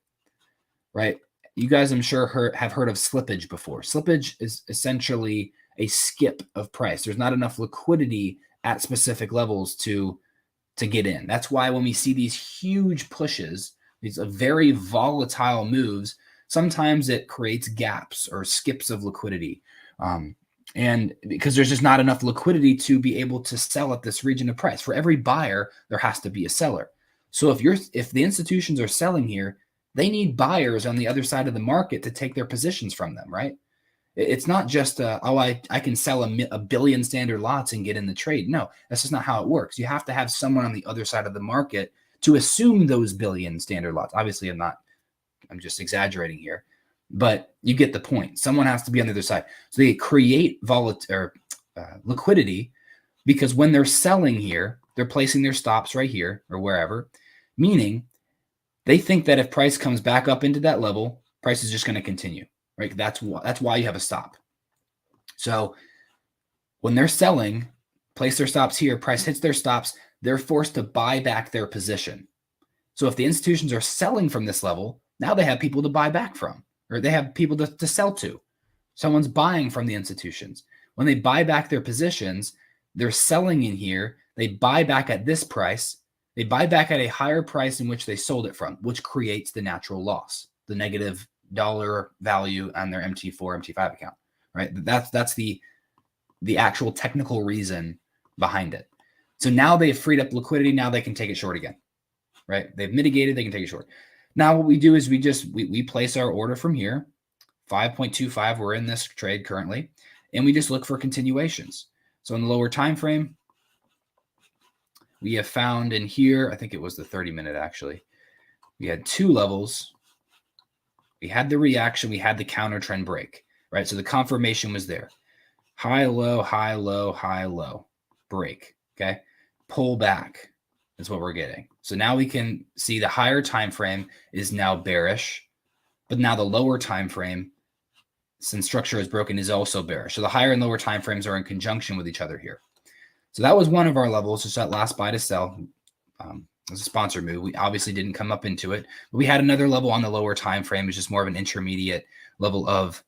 [SPEAKER 2] right? You guys, I'm sure, have heard of slippage before. Slippage is essentially a skip of price. There's not enough liquidity at specific levels to get in. That's why when we see these huge pushes, these very volatile moves, sometimes it creates gaps or skips of liquidity. And because there's just not enough liquidity to be able to sell at this region of price. For every buyer, there has to be a seller. So if the institutions are selling here, they need buyers on the other side of the market to take their positions from them, right? It's not just, I can sell a billion standard lots and get in the trade. No, that's just not how it works. You have to have someone on the other side of the market to assume those billion standard lots. Obviously, I'm just exaggerating here, but you get the point. Someone has to be on the other side. So they create liquidity, because when they're selling here, they're placing their stops right here or wherever, meaning they think that if price comes back up into that level, price is just going to continue. Right? That's why you have a stop. So when they're selling, place their stops here, price hits their stops, they're forced to buy back their position. So if the institutions are selling from this level, now they have people to buy back from, or they have people to sell to. Someone's buying from the institutions. When they buy back their positions, they're selling in here. They buy back at this price. They buy back at a higher price in which they sold it from, which creates the natural loss, the negative dollar value on their MT4, MT5 account, right? That's the actual technical reason behind it. So now they've freed up liquidity. Now they can take it short again, right? They've mitigated, they can take it short. Now what we do is we place our order from here, 5.25. We're in this trade currently, and we just look for continuations. So in the lower time frame, we have found in here, I think it was the 30-minute actually, we had two levels. We had the reaction, we had the counter trend break, right? So the confirmation was there. High, low, high, low, high, low, break, okay? Pull back is what we're getting. So now we can see the higher time frame is now bearish, but now the lower time frame, since structure is broken, is also bearish. So the higher and lower time frames are in conjunction with each other here. So that was one of our levels, just that last buy to sell. As a sponsor move, we obviously didn't come up into it, but we had another level on the lower time frame. It's just more of an intermediate level of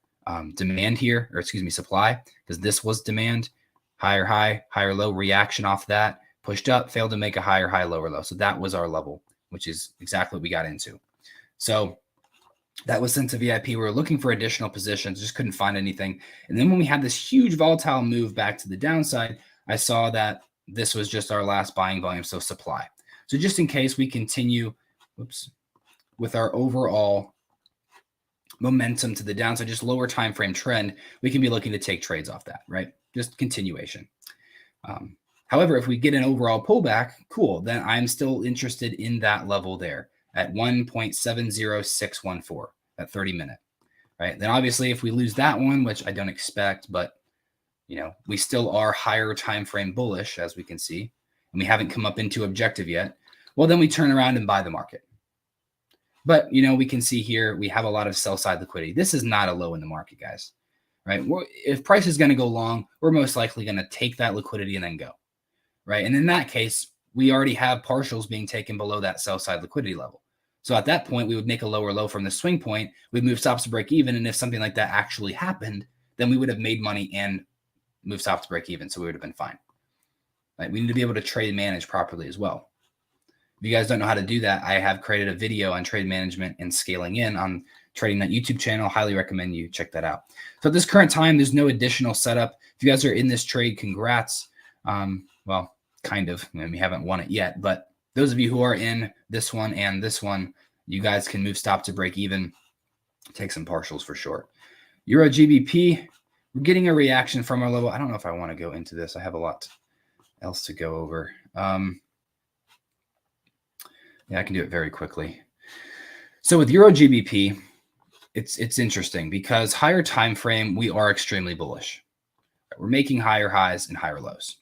[SPEAKER 2] demand here, or excuse me, supply, because this was demand, higher high, higher low, reaction off that, pushed up, failed to make a higher high, lower low. So that was our level, which is exactly what we got into. So that was sent to VIP. We were looking for additional positions, just couldn't find anything. And then when we had this huge volatile move back to the downside, I saw that this was just our last buying volume, so supply. So just in case we continue, with our overall momentum to the downside, just lower time frame trend, we can be looking to take trades off that, right? Just continuation. However, if we get an overall pullback, cool, then I'm still interested in that level there at 1.70614, that 30-minute, right? Then obviously if we lose that one, which I don't expect, but we still are higher time frame bullish, as we can see, and we haven't come up into objective yet. Well, then we turn around and buy the market. But, we can see here, we have a lot of sell side liquidity. This is not a low in the market, guys, right? If price is going to go long, we're most likely going to take that liquidity and then go, right? And in that case, we already have partials being taken below that sell side liquidity level. So at that point, we would make a lower low from the swing point. We'd move stops to break even. And if something like that actually happened, then we would have made money and moved stops to break even. So we would have been fine. Right? We need to be able to trade manage properly as well. If you guys don't know how to do that, I have created a video on trade management and scaling in on Trading That YouTube channel. Highly recommend you check that out. So at this current time, there's no additional setup. If you guys are in this trade, congrats. Well, kind of. We haven't won it yet, but those of you who are in this one and this one, you guys can move stop to break even, take some partials for sure. Euro GBP, we're getting a reaction from our level. I don't know if I want to go into this. I have a lot else to go over. Yeah, I can do it very quickly. So with Euro GBP, it's interesting because higher time frame, we are extremely bullish. We're making higher highs and higher lows.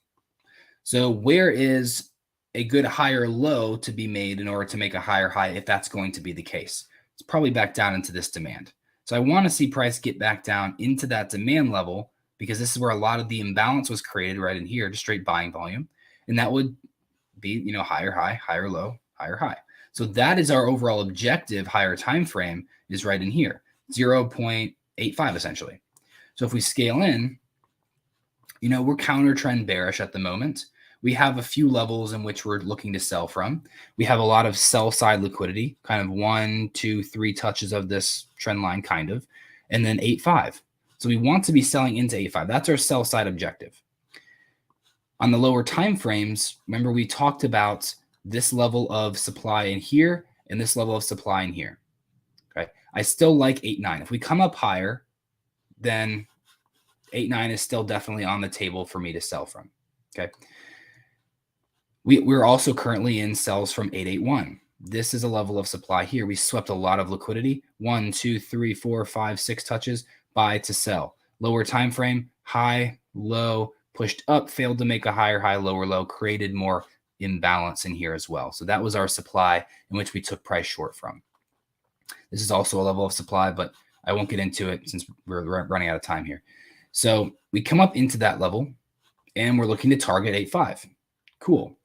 [SPEAKER 2] So where is a good higher low to be made in order to make a higher high if that's going to be the case? It's probably back down into this demand. So I want to see price get back down into that demand level because this is where a lot of the imbalance was created right in here, just straight buying volume. And that would be, higher high, higher low, higher high. So that is our overall objective. Higher time frame is right in here, 0.85 essentially. So if we scale in, we're counter trend bearish at the moment. We have a few levels in which we're looking to sell from. We have a lot of sell side liquidity, kind of 1, 2, 3 touches of this trend line kind of, and then 8.5. So we want to be selling into 8.5. That's our sell side objective. On the lower time frames, remember we talked about this level of supply in here and this level of supply in here. Okay. I still like 8.9. If we come up higher, then 8.9 is still definitely on the table for me to sell from. Okay. We're also currently in sells from 8.81. This is a level of supply here. We swept a lot of liquidity. 1, 2, 3, 4, 5, 6 touches, buy to sell. Lower time frame, high, low, pushed up, failed to make a higher high, lower low, created more imbalance in here as well. So that was our supply in which we took price short from. This is also a level of supply, but I won't get into it since we're running out of time here. So we come up into that level and we're looking to target 8.5. Cool.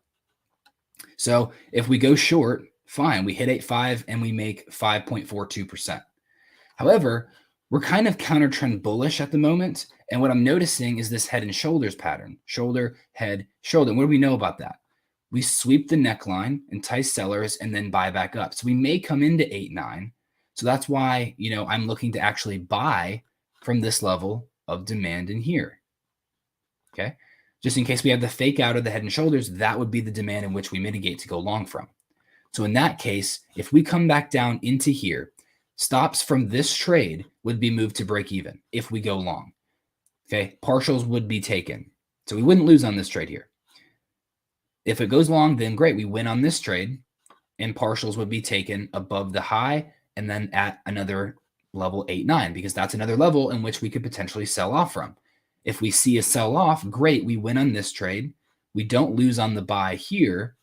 [SPEAKER 2] So if we go short, fine, we hit 8.5 and we make 5.42%. However, we're kind of counter trend bullish at the moment. And what I'm noticing is this head and shoulders pattern, shoulder, head, shoulder. And what do we know about that? We sweep the neckline, entice sellers, and then buy back up. So we may come into 8.9. So that's why, I'm looking to actually buy from this level of demand in here. Okay. Just in case we have the fake out of the head and shoulders, that would be the demand in which we mitigate to go long from. So in that case, if we come back down into here, stops from this trade would be moved to break even if we go long. Okay. Partials would be taken. So we wouldn't lose on this trade here. If it goes long, then great. We win on this trade and partials would be taken above the high and then at another level 8.9, because that's another level in which we could potentially sell off from. If we see a sell off, great. We win on this trade. We don't lose on the buy here.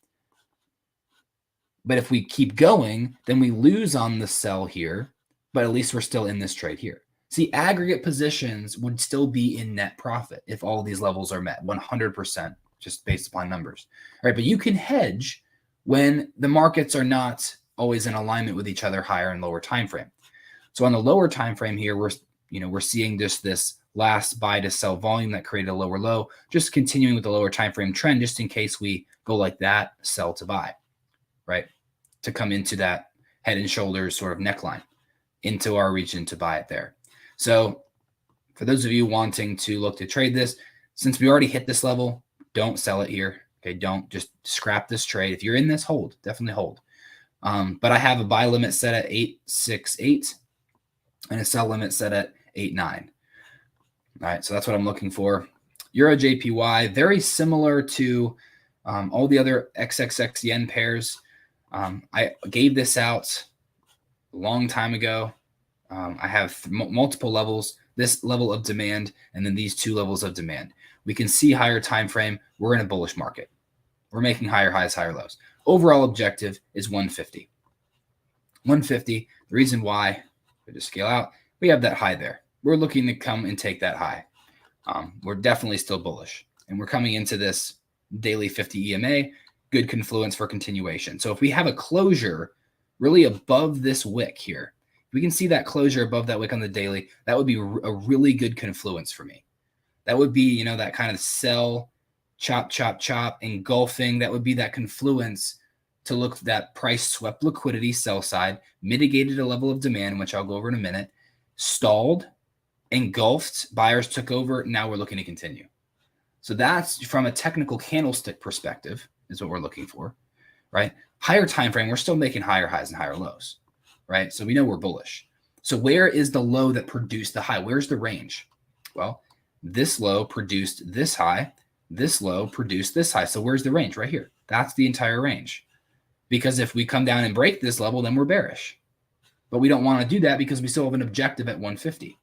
[SPEAKER 2] But if we keep going, then we lose on the sell here, but at least we're still in this trade here. See, aggregate positions would still be in net profit if all these levels are met 100%, just based upon numbers. All right, but you can hedge when the markets are not always in alignment with each other, higher and lower time frame. So on the lower time frame here, we're seeing just this last buy to sell volume that created a lower low, just continuing with the lower time frame trend, just in case we go like that, sell to buy, right? To come into that head and shoulders sort of neckline into our region to buy it there. So for those of you wanting to look to trade this, since we already hit this level, don't sell it here. Okay, don't just scrap this trade. If you're in this, hold, definitely hold. But I have a buy limit set at 8.68 and a sell limit set at 8.9. All right, so that's what I'm looking for. Euro JPY, very similar to all the other XXX yen pairs. I gave this out a long time ago. I have multiple levels, this level of demand, and then these two levels of demand. We can see higher time frame. We're in a bullish market. We're making higher highs, higher lows. Overall objective is 150. 150, the reason why, we just scale out, we have that high there. We're looking to come and take that high. We're definitely still bullish. And we're coming into this daily 50 EMA, good confluence for continuation. So if we have a closure really above this wick here, we can see that closure above that wick on the daily, that would be a really good confluence for me. That would be, you know, that kind of sell, chop, chop, chop, engulfing. That would be that confluence to look at that price swept liquidity sell side, mitigated a level of demand, which I'll go over in a minute, stalled, engulfed, buyers took over. Now we're looking to continue. So that's from a technical candlestick perspective is what we're looking for, right? Higher time frame, we're still making higher highs and higher lows, right? So we know we're bullish. So where is the low that produced the high? Where's the range? Well, this low produced this high. This low produced this high. So where's the range? Right here. That's the entire range. Because if we come down and break this level, then we're bearish. But we don't want to do that because we still have an objective at 150,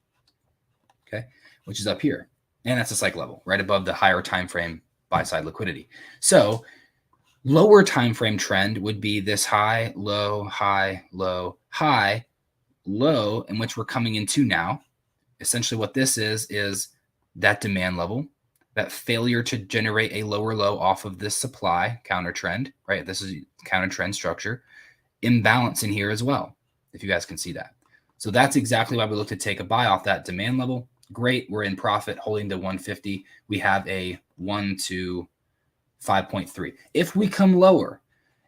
[SPEAKER 2] okay, which is up here. And that's a cycle level right above the higher time frame buy side liquidity. So lower time frame trend would be this high, low, high, low, high, low, in which we're coming into now. Essentially what this is that demand level, that failure to generate a lower low off of this supply counter trend, right? This is counter trend structure, imbalance in here as well, if you guys can see that. So that's exactly why we look to take a buy off that demand level. Great, we're in profit holding to 150. We have a 1 to 5.3. If we come lower,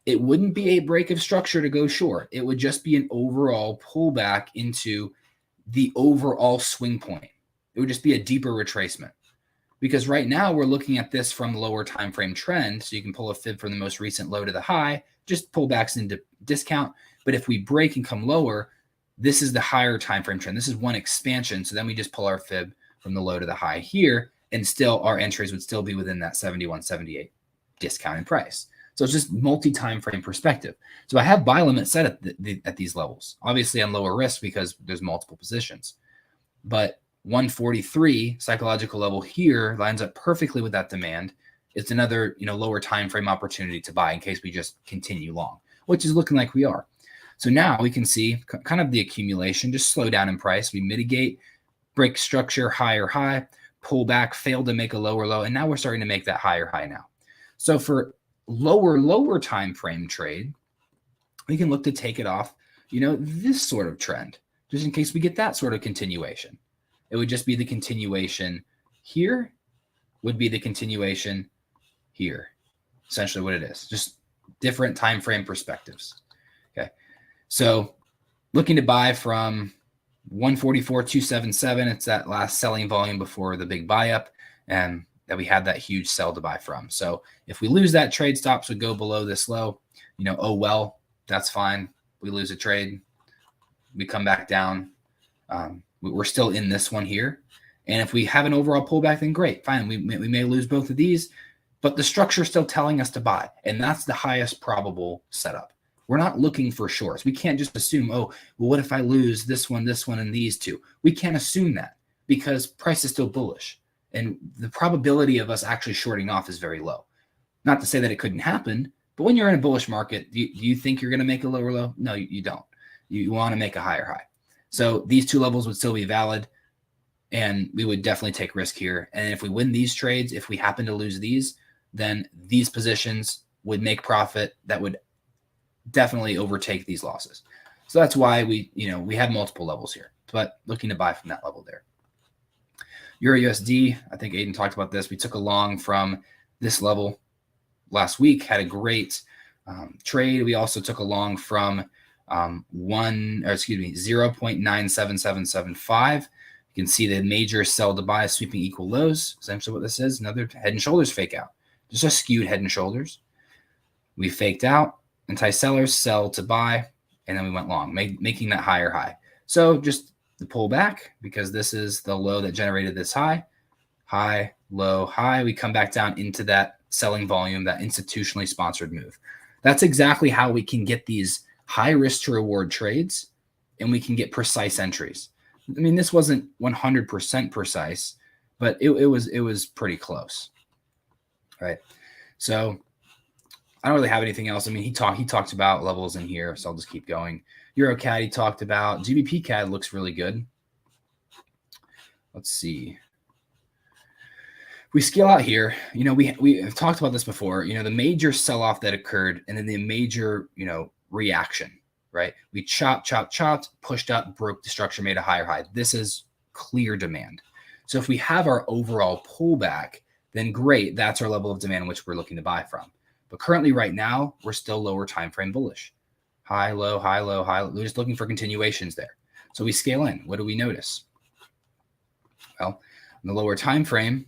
[SPEAKER 2] it wouldn't be a break of structure to go short. It would just be an overall pullback into the overall swing point. It would just be a deeper retracement. Because right now we're looking at this from lower time frame trend. So you can pull a fib from the most recent low to the high, just pullbacks into discount. But if we break and come lower, this is the higher time frame trend. This is one expansion. So then we just pull our fib from the low to the high here, and still our entries would still be within that 71, 78 discounted price. So it's just multi-time frame perspective. So I have buy limit set at these levels, obviously on lower risk because there's multiple positions. But 143 psychological level here lines up perfectly with that demand. It's another, you know, lower time frame opportunity to buy in case we just continue long, which is looking like we are. So now we can see kind of the accumulation, just slow down in price. We mitigate, break structure, higher high, pull back, fail to make a lower low, and now we're starting to make that higher high now. So for lower time frame trade, we can look to take it off, you know, this sort of trend, just in case we get that sort of continuation. It would just be the continuation here would be the continuation here. Essentially what it is, just different time frame perspectives. Okay. So looking to buy from 144,277. It's that last selling volume before the big buy up, and that we had that huge sell to buy from. So if we lose that trade, stops would go below this low, you know, oh, well, that's fine. We lose a trade, we come back down. We're still in this one here. And if we have an overall pullback, then great, fine. We may lose both of these, but the structure is still telling us to buy. And that's the highest probable setup. We're not looking for shorts. We can't just assume, oh, well, what if I lose this one, and these two? We can't assume that because price is still bullish. And the probability of us actually shorting off is very low. Not to say that it couldn't happen, but when you're in a bullish market, do you think you're going to make a lower low? No, you don't. You want to make a higher high. So these two levels would still be valid, and we would definitely take risk here. And if we win these trades, if we happen to lose these, then these positions would make profit that would definitely overtake these losses. So that's why we have multiple levels here, but looking to buy from that level there. Euro USD, I think Aiden talked about this. We took a long from this level last week, had a great trade. We also took a long from 0.97775. You can see the major sell to buy sweeping equal lows. Essentially what this is, another head and shoulders fake out. Just a skewed head and shoulders. We faked out, anti-sellers, sell to buy, and then we went long, making that higher high. So just the pullback, because this is the low that generated this high, high, low, high. We come back down into that selling volume, that institutionally sponsored move. That's exactly how we can get these high risk to reward trades and we can get precise entries. I mean, this wasn't 100% precise, but it was pretty close, right? So I don't really have anything else. I mean, he talked about levels in here, so I'll just keep going. Euro CAD he talked about. GBP CAD looks really good. Let's see. We scale out here. You know, we have talked about this before. You know, the major sell-off that occurred, and then the major, you know, reaction, right? We chopped, pushed up, broke the structure, made a higher high. This is clear demand. So if we have our overall pullback, then great. That's our level of demand in which we're looking to buy from. But currently, right now, we're still lower time frame bullish. High, low, high, low, high. We're just looking for continuations there. So we scale in. What do we notice? Well, in the lower time frame,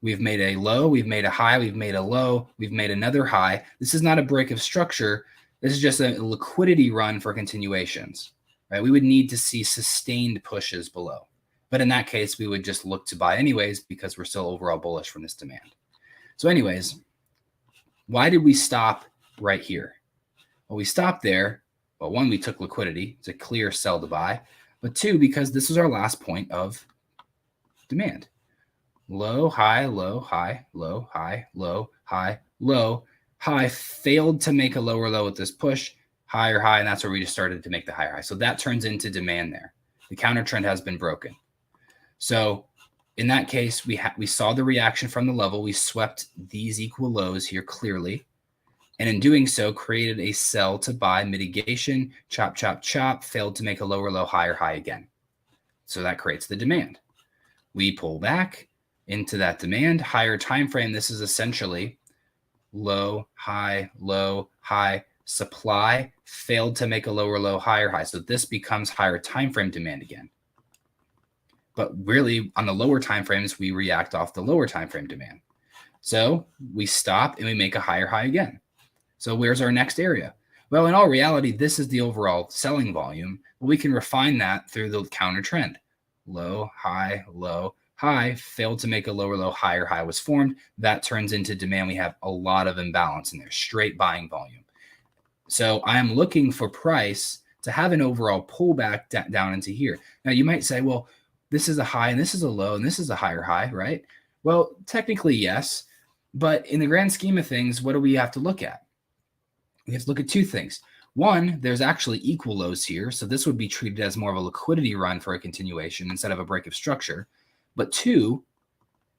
[SPEAKER 2] we've made a low, we've made a high, we've made a low, we've made another high. This is not a break of structure. This is just a liquidity run for continuations, right? We would need to see sustained pushes below. But in that case, we would just look to buy anyways because we're still overall bullish from this demand. So anyways, why did we stop right here? Well, we stopped there. Well, one, we took liquidity. It's a clear sell to buy. But two, because this was our last point of demand. Low, high, low, high, low, high, low, high, low, high, failed to make a lower low with this push, higher high, and that's where we just started to make the higher high. So that turns into demand there. The counter trend has been broken. So in that case, we saw the reaction from the level. We swept these equal lows here clearly. And in doing so, created a sell to buy mitigation, chop, chop, chop, failed to make a lower low, higher high again. So that creates the demand. We pull back into that demand, higher time frame. This is essentially low, high, supply, failed to make a lower low, higher high. So this becomes higher time frame demand again. But really, on the lower time frames, we react off the lower time frame demand. So we stop and we make a higher high again. So where's our next area? Well, in all reality, this is the overall selling volume. But we can refine that through the counter trend. Low, high, failed to make a lower low, higher high was formed. That turns into demand. We have a lot of imbalance in there, straight buying volume. So I am looking for price to have an overall pullback down into here. Now you might say, well, this is a high and this is a low and this is a higher high, right? Well, technically, yes. But in the grand scheme of things, what do we have to look at? We have to look at two things. One, there's actually equal lows here. So this would be treated as more of a liquidity run for a continuation instead of a break of structure. But two,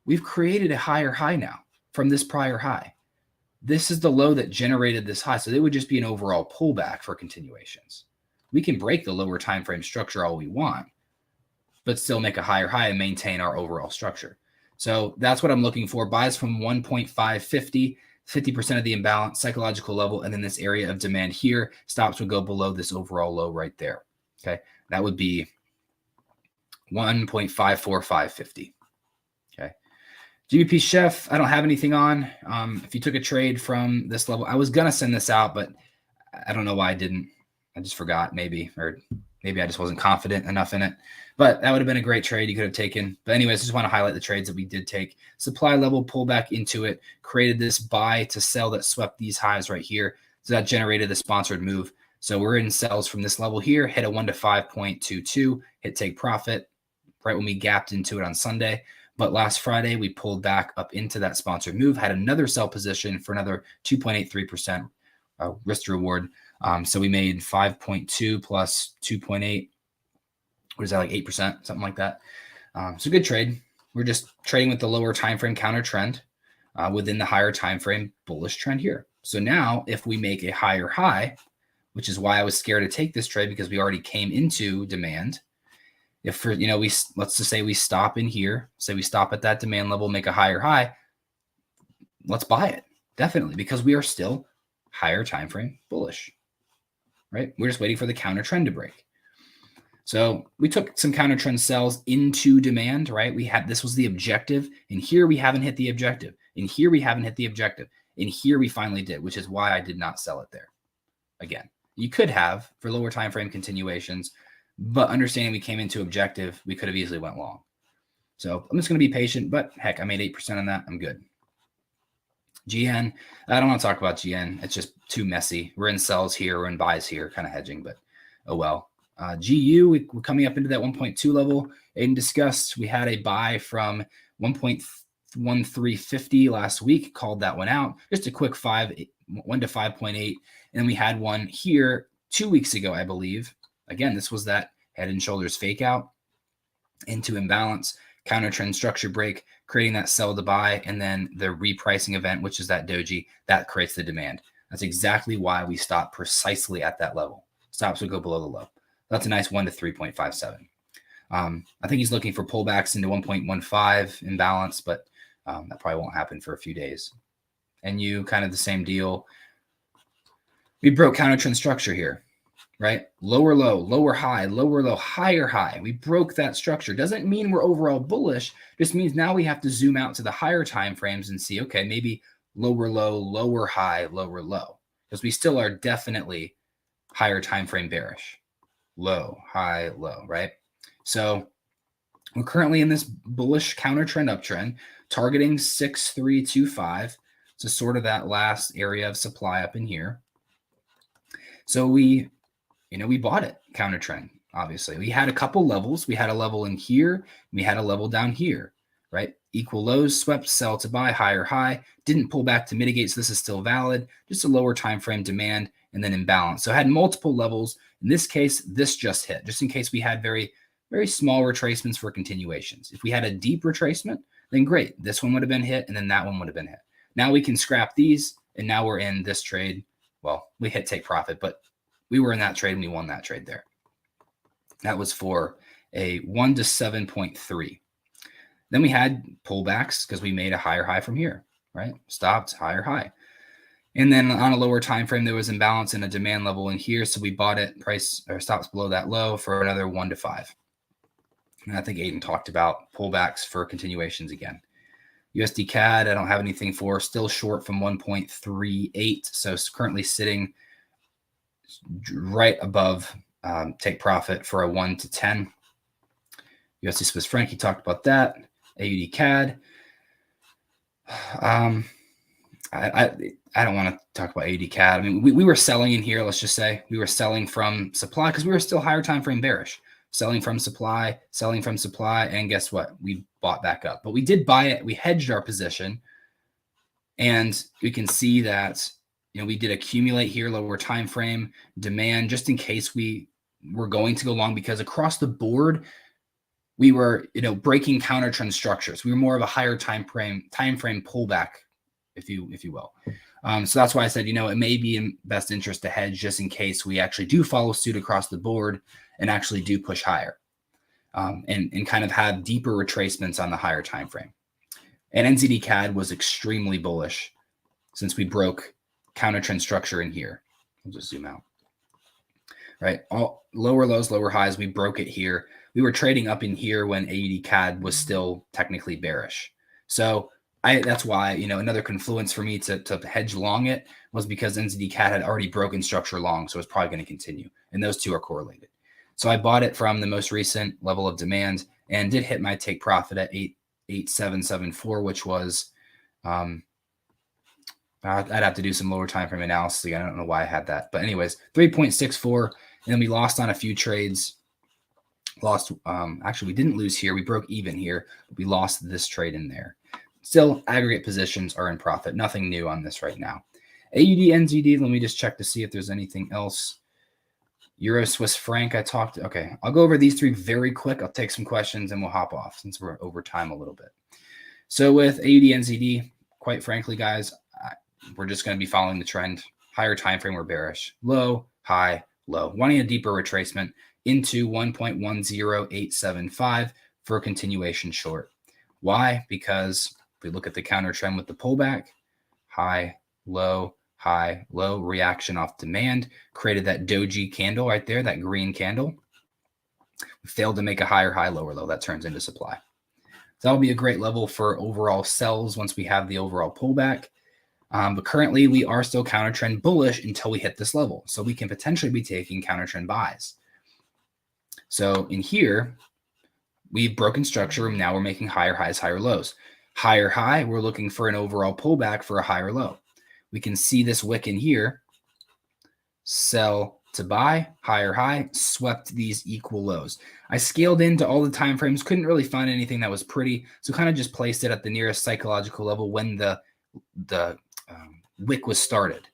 [SPEAKER 2] we've created a higher high now from this prior high. This is the low that generated this high. So it would just be an overall pullback for continuations. We can break the lower time frame structure all we want, but still make a higher high and maintain our overall structure. So that's what I'm looking for. Buys from 1.550, 50% of the imbalance, psychological level, and then this area of demand here. Stops would go below this overall low right there. Okay, that would be 1.54550. Okay, GBP Chef, I don't have anything on. If you took a trade from this level, I was gonna send this out, but I don't know why I didn't. I just forgot, maybe, or maybe I just wasn't confident enough in it. But that would have been a great trade you could have taken. But anyways, I just want to highlight the trades that we did take. Supply level, pull back into it, created this buy to sell that swept these highs right here. So that generated the sponsored move. So we're in sells from this level here, hit a 1 to 5.22, hit take profit right when we gapped into it on Sunday. But last Friday, we pulled back up into that sponsored move, had another sell position for another 2.83% risk to reward. So we made 5.2 plus 2.8. What is that, like 8%, something like that? So good trade. We're just trading with the lower time frame counter trend within the higher time frame bullish trend here. So now if we make a higher high, which is why I was scared to take this trade because we already came into demand. If for, you know, let's just say we stop in here, say we stop at that demand level, make a higher high, let's buy it. Definitely, because we are still higher time frame bullish, right? We're just waiting for the counter trend to break. So we took some counter trend sells into demand, right? This was the objective, and here we haven't hit the objective. And here we haven't hit the objective. And here we finally did, which is why I did not sell it there. Again, you could have for lower time frame continuations, but understanding we came into objective, we could have easily went long. So I'm just going to be patient, but heck, I made 8% on that. I'm good. GN, I don't want to talk about GN. It's just too messy. We're in sells here, we're in buys here, kind of hedging, but oh well. GU, we're coming up into that 1.2 level. Aiden discussed we had a buy from 1.1350 last week, called that one out. Just a quick 1 to 5.8. And then we had one here 2 weeks ago, I believe. Again, this was that head and shoulders fake out into imbalance, counter trend structure break, creating that sell to buy, and then the repricing event, which is that doji, that creates the demand. That's exactly why we stop precisely at that level. Stops would go below the low. That's a nice 1 to 3.57. I think he's looking for pullbacks into 1.15 imbalance, but that probably won't happen for a few days. And you kind of the same deal. We broke counter trend structure here, right? Lower low, lower high, lower low, higher high. We broke that structure. Doesn't mean we're overall bullish. Just means now we have to zoom out to the higher time frames and see, okay, maybe lower low, lower high, lower low, because we still are definitely higher time frame bearish. Low, high, low, right? So we're currently in this bullish counter trend uptrend, targeting 6325. So sort of that last area of supply up in here. So we bought it counter trend. Obviously, we had a couple levels. We had a level in here. We had a level down here, right? Equal lows, swept, sell to buy, higher high. Didn't pull back to mitigate, so this is still valid. Just a lower time frame demand and then imbalance. So had multiple levels. In this case, this just hit. Just in case we had very, very small retracements for continuations. If we had a deep retracement, then great. This one would have been hit, and then that one would have been hit. Now we can scrap these, and now we're in this trade. Well, we hit take profit, but we were in that trade and we won that trade there. That was for a 1 to 7.3. Then we had pullbacks because we made a higher high from here, right? Stopped, higher high. And then on a lower time frame, there was imbalance in a demand level in here. So we bought it, price or stops below that low for another 1 to 5. And I think Aiden talked about pullbacks for continuations again. USD CAD, I don't have anything for, still short from 1.38. So it's currently sitting right above take profit for a 1 to 10. USD Swiss franc, he talked about that. AUD CAD. I don't want to talk about AUD CAD. I mean, we were selling in here. Let's just say we were selling from supply because we were still higher time frame bearish. Selling from supply, and guess what? We bought back up. But we did buy it. We hedged our position, and we can see that we did accumulate here, lower time frame demand, just in case we were going to go long, because across the board we were breaking counter trend structures. We were more of a higher time frame pullback, if you will. So that's why I said it may be in best interest to hedge just in case we actually do follow suit across the board and actually do push higher, and kind of have deeper retracements on the higher time frame. And NZD CAD was extremely bullish since we broke counter trend structure in here. I'll just zoom out. Right, all lower lows, lower highs. We broke it here. We were trading up in here when AUD CAD was still technically bearish. So that's why another confluence for me to hedge long it was because NZD CAD had already broken structure long, so it's probably going to continue, and those two are correlated. So I bought it from the most recent level of demand and did hit my take profit at 8.8774, which was I'd have to do some lower time frame analysis again. I don't know why I had that, but anyways, 3.64, and then we lost on a few trades. Actually, we didn't lose here. We broke even here. But we lost this trade in there. Still, aggregate positions are in profit. Nothing new on this right now. AUD, NZD, let me just check to see if there's anything else. Euro, Swiss franc, okay. I'll go over these three very quick. I'll take some questions and we'll hop off since we're over time a little bit. So with AUD, NZD, quite frankly, guys, we're just going to be following the trend. Higher time frame, we're bearish. Low, high, low. Wanting a deeper retracement into 1.10875 for a continuation short. Why? Because if we look at the counter trend with the pullback, high, low, reaction off demand, created that doji candle right there, that green candle. We failed to make a higher high, lower low. That turns into supply. So that'll be a great level for overall sells once we have the overall pullback. But currently we are still counter trend bullish until we hit this level. So we can potentially be taking counter trend buys. So in here, we've broken structure. Now we're making higher highs, higher lows. Higher high, we're looking for an overall pullback for a higher low. We can see this wick in here, sell to buy, higher high, swept these equal lows. I scaled into all the time frames, couldn't really find anything that was pretty, so kind of just placed it at the nearest psychological level when the wick was started.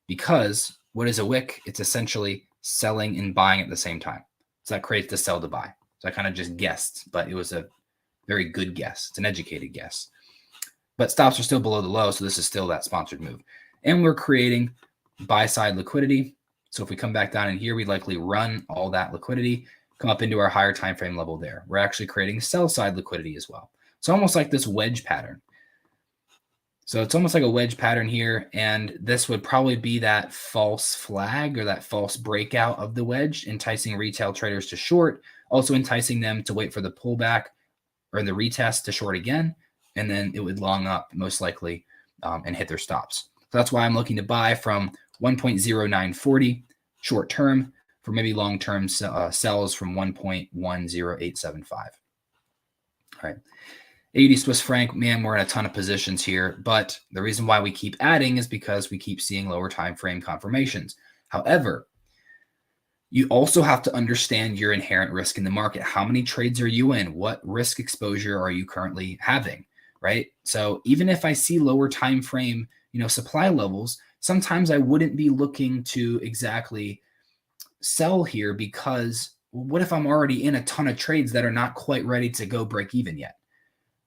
[SPEAKER 2] Because what is a wick? It's essentially selling and buying at the same time. So that creates the sell to buy. So I kind of just guessed, but it was a very good guess. It's an educated guess. But stops are still below the low, so this is still that sponsored move. And we're creating buy-side liquidity. So if we come back down in here, we'd likely run all that liquidity, come up into our higher time frame level there. We're actually creating sell-side liquidity as well. It's almost like this wedge pattern. So it's almost like a wedge pattern here, and this would probably be that false flag or that false breakout of the wedge, enticing retail traders to short, also enticing them to wait for the pullback or the retest to short again, and then it would long up most likely and hit their stops. So that's why I'm looking to buy from 1.0940 short term for maybe long-term sells from 1.10875. All right. AUD Swiss franc, man, we're in a ton of positions here, but the reason why we keep adding is because we keep seeing lower time frame confirmations. However, you also have to understand your inherent risk in the market. How many trades are you in? What risk exposure are you currently having, right? So even if I see lower time frame, supply levels, sometimes I wouldn't be looking to exactly sell here because what if I'm already in a ton of trades that are not quite ready to go break even yet?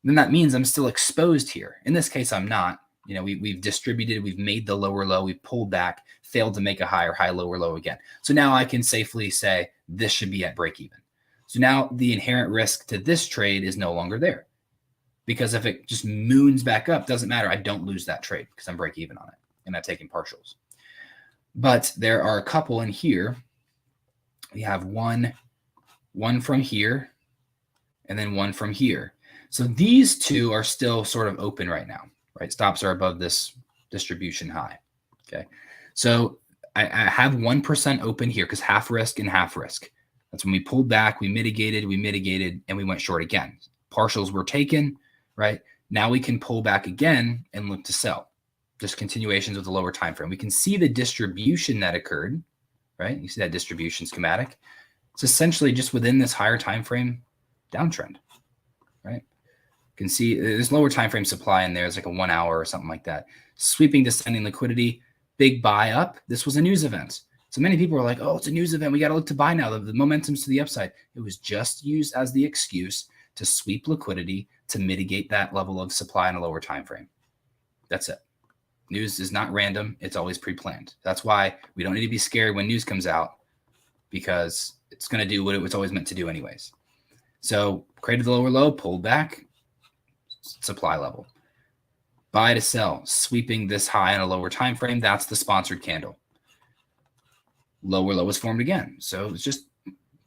[SPEAKER 2] Then that means I'm still exposed here. In this case, I'm not. We've distributed, we've made the lower low, we've pulled back, failed to make a higher high, lower low again. So now I can safely say this should be at break even. So now the inherent risk to this trade is no longer there. Because if it just moons back up, doesn't matter. I don't lose that trade because I'm break even on it and I'm taking partials. But there are a couple in here. We have one from here and then one from here. So these two are still sort of open right now, right? Stops are above this distribution high, okay? So I have 1% open here because half risk and half risk. That's when we pulled back, we mitigated, and we went short again. Partials were taken, right? Now we can pull back again and look to sell. Just continuations with the lower time frame. We can see the distribution that occurred, right? You see that distribution schematic. It's essentially just within this higher time frame downtrend, right? You can see there's lower time frame supply in there. It's like a 1 hour or something like that. Sweeping descending liquidity, big buy up. This was a news event. So many people are like, oh, it's a news event. We got to look to buy now. The momentum's to the upside. It was just used as the excuse to sweep liquidity to mitigate that level of supply in a lower time frame. That's it. News is not random. It's always pre-planned. That's why we don't need to be scared when news comes out because it's going to do what it was always meant to do anyways. So created the lower low, pulled back, supply level. Buy to sell, sweeping this high in a lower time frame. That's the sponsored candle. Lower low is formed again. So it's just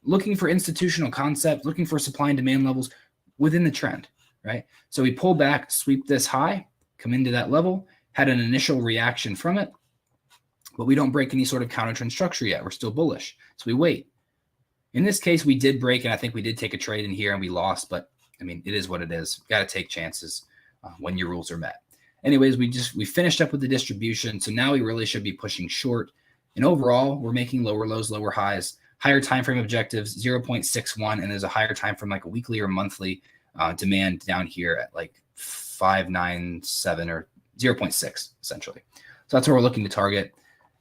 [SPEAKER 2] looking for institutional concepts, looking for supply and demand levels within the trend, right? So we pull back, sweep this high, come into that level, had an initial reaction from it, but we don't break any sort of counter trend structure yet. We're still bullish. So we wait. In this case, we did break, and I think we did take a trade in here and we lost, but I mean, it is what it is. Got to take chances when your rules are met. Anyways, we finished up with the distribution. So now we really should be pushing short. And overall, we're making lower lows, lower highs, higher time frame objectives, 0.61. And there's a higher time frame, like a weekly or monthly demand down here at like 597 or 0.6, essentially. So that's what we're looking to target.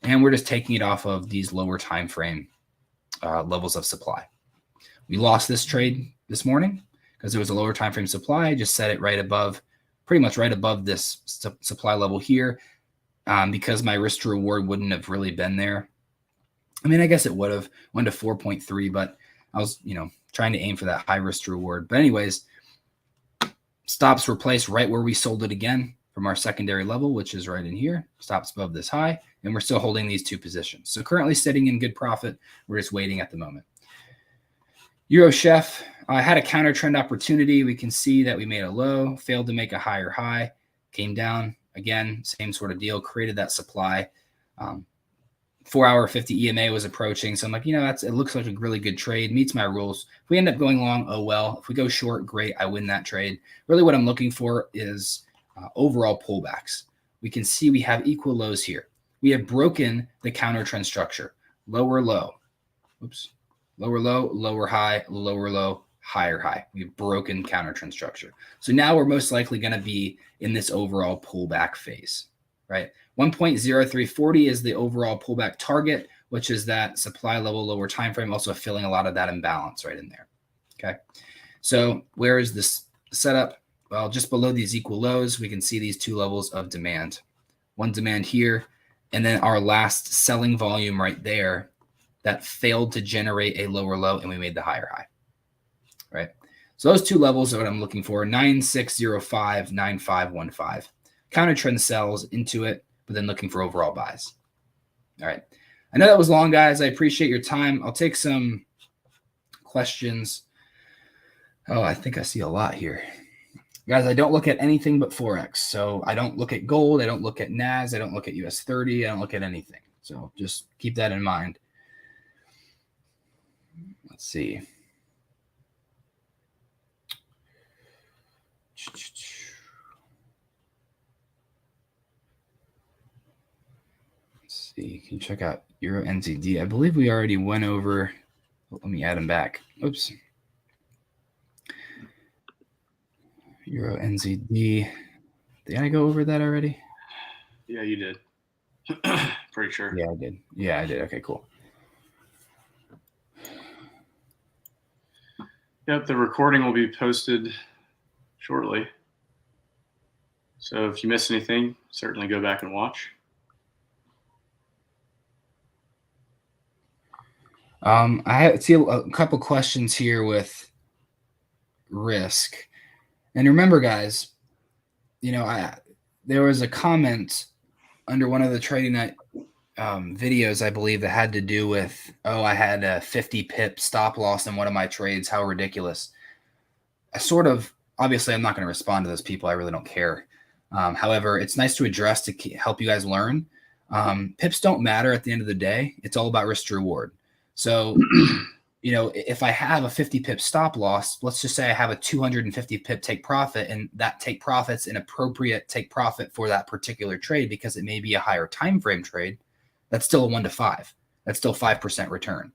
[SPEAKER 2] And we're just taking it off of these lower time frame levels of supply. We lost this trade this morning because there was a lower time frame supply. I just set it right above, pretty much right above this supply level here because my risk to reward wouldn't have really been there. I mean, I guess it would have went to 4.3, but I was, trying to aim for that high risk to reward. But anyways, stops were placed right where we sold it again from our secondary level, which is right in here. Stops above this high, and we're still holding these two positions. So currently sitting in good profit. We're just waiting at the moment. Euro Chef had a counter trend opportunity. We can see that we made a low, failed to make a higher high, came down again, same sort of deal, created that supply. 4 hour 50 EMA was approaching. So I'm like, it looks like a really good trade, meets my rules. If we end up going long, oh well. If we go short, great, I win that trade. Really what I'm looking for is overall pullbacks. We can see we have equal lows here. We have broken the counter trend structure. lower low. Oops. Lower low, lower high, lower low, higher high. We've broken counter trend structure. So now we're most likely going to be in this overall pullback phase, right? 1.0340 is the overall pullback target, which is that supply level lower time frame, also filling a lot of that imbalance right in there. Okay. So where is this setup? Well, just below these equal lows, we can see these two levels of demand. One demand here, and then our last selling volume right there that failed to generate a lower low, and we made the higher high, right? So those two levels are what I'm looking for, 9605, 9515. Counter trend sells into it, but then looking for overall buys. All right. I know that was long, guys. I appreciate your time. I'll take some questions. Oh, I think I see a lot here. Guys, I don't look at anything but Forex. So I don't look at gold. I don't look at NAS. I don't look at US 30. I don't look at anything. So just keep that in mind. Let's see. Let's see. Can you check out Euro NZD? I believe we already went over. Let me add them back. Oops. Euro NZD. Did I go over that already?
[SPEAKER 3] Yeah, you did. Pretty sure.
[SPEAKER 2] Yeah, I did. Yeah, I did. Okay, cool.
[SPEAKER 3] Yep, the recording will be posted shortly. So if you miss anything, certainly go back and watch.
[SPEAKER 2] I see a couple questions here with risk. And remember, guys, you know, there was a comment under one of the trading night videos, I believe, that had to do with, oh, I had a 50 pip stop loss in one of my trades. How ridiculous. Obviously, I'm not going to respond to those people. I really don't care. However, it's nice to address to help you guys learn. Pips don't matter at the end of the day. It's all about risk to reward. So, you know, if I have a 50 pip stop loss, let's just say I have a 250 pip take profit, and that take profit's an appropriate take profit for that particular trade because it may be a higher time frame trade. That's still a 1 to 5. That's still 5% return.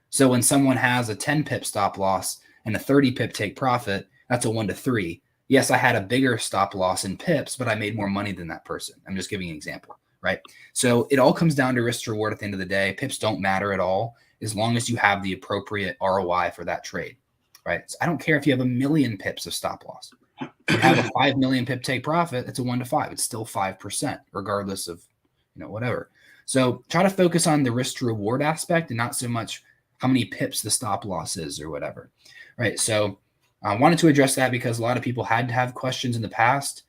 [SPEAKER 2] So when someone has a 10 pip stop loss and a 30 pip take profit, that's a 1 to 3. Yes, I had a bigger stop loss in pips, but I made more money than that person. I'm just giving you an example, right? So it all comes down to risk to reward at the end of the day. Pips don't matter at all as long as you have the appropriate ROI for that trade, right? So I don't care if you have 1 million pips of stop loss. If you have a 5 million pip take profit, it's a 1 to 5. It's still 5%, regardless of, you know, whatever. So try to focus on the risk to reward aspect and not so much how many pips the stop loss is or whatever, right? So I wanted to address that because a lot of people had to have questions in the past.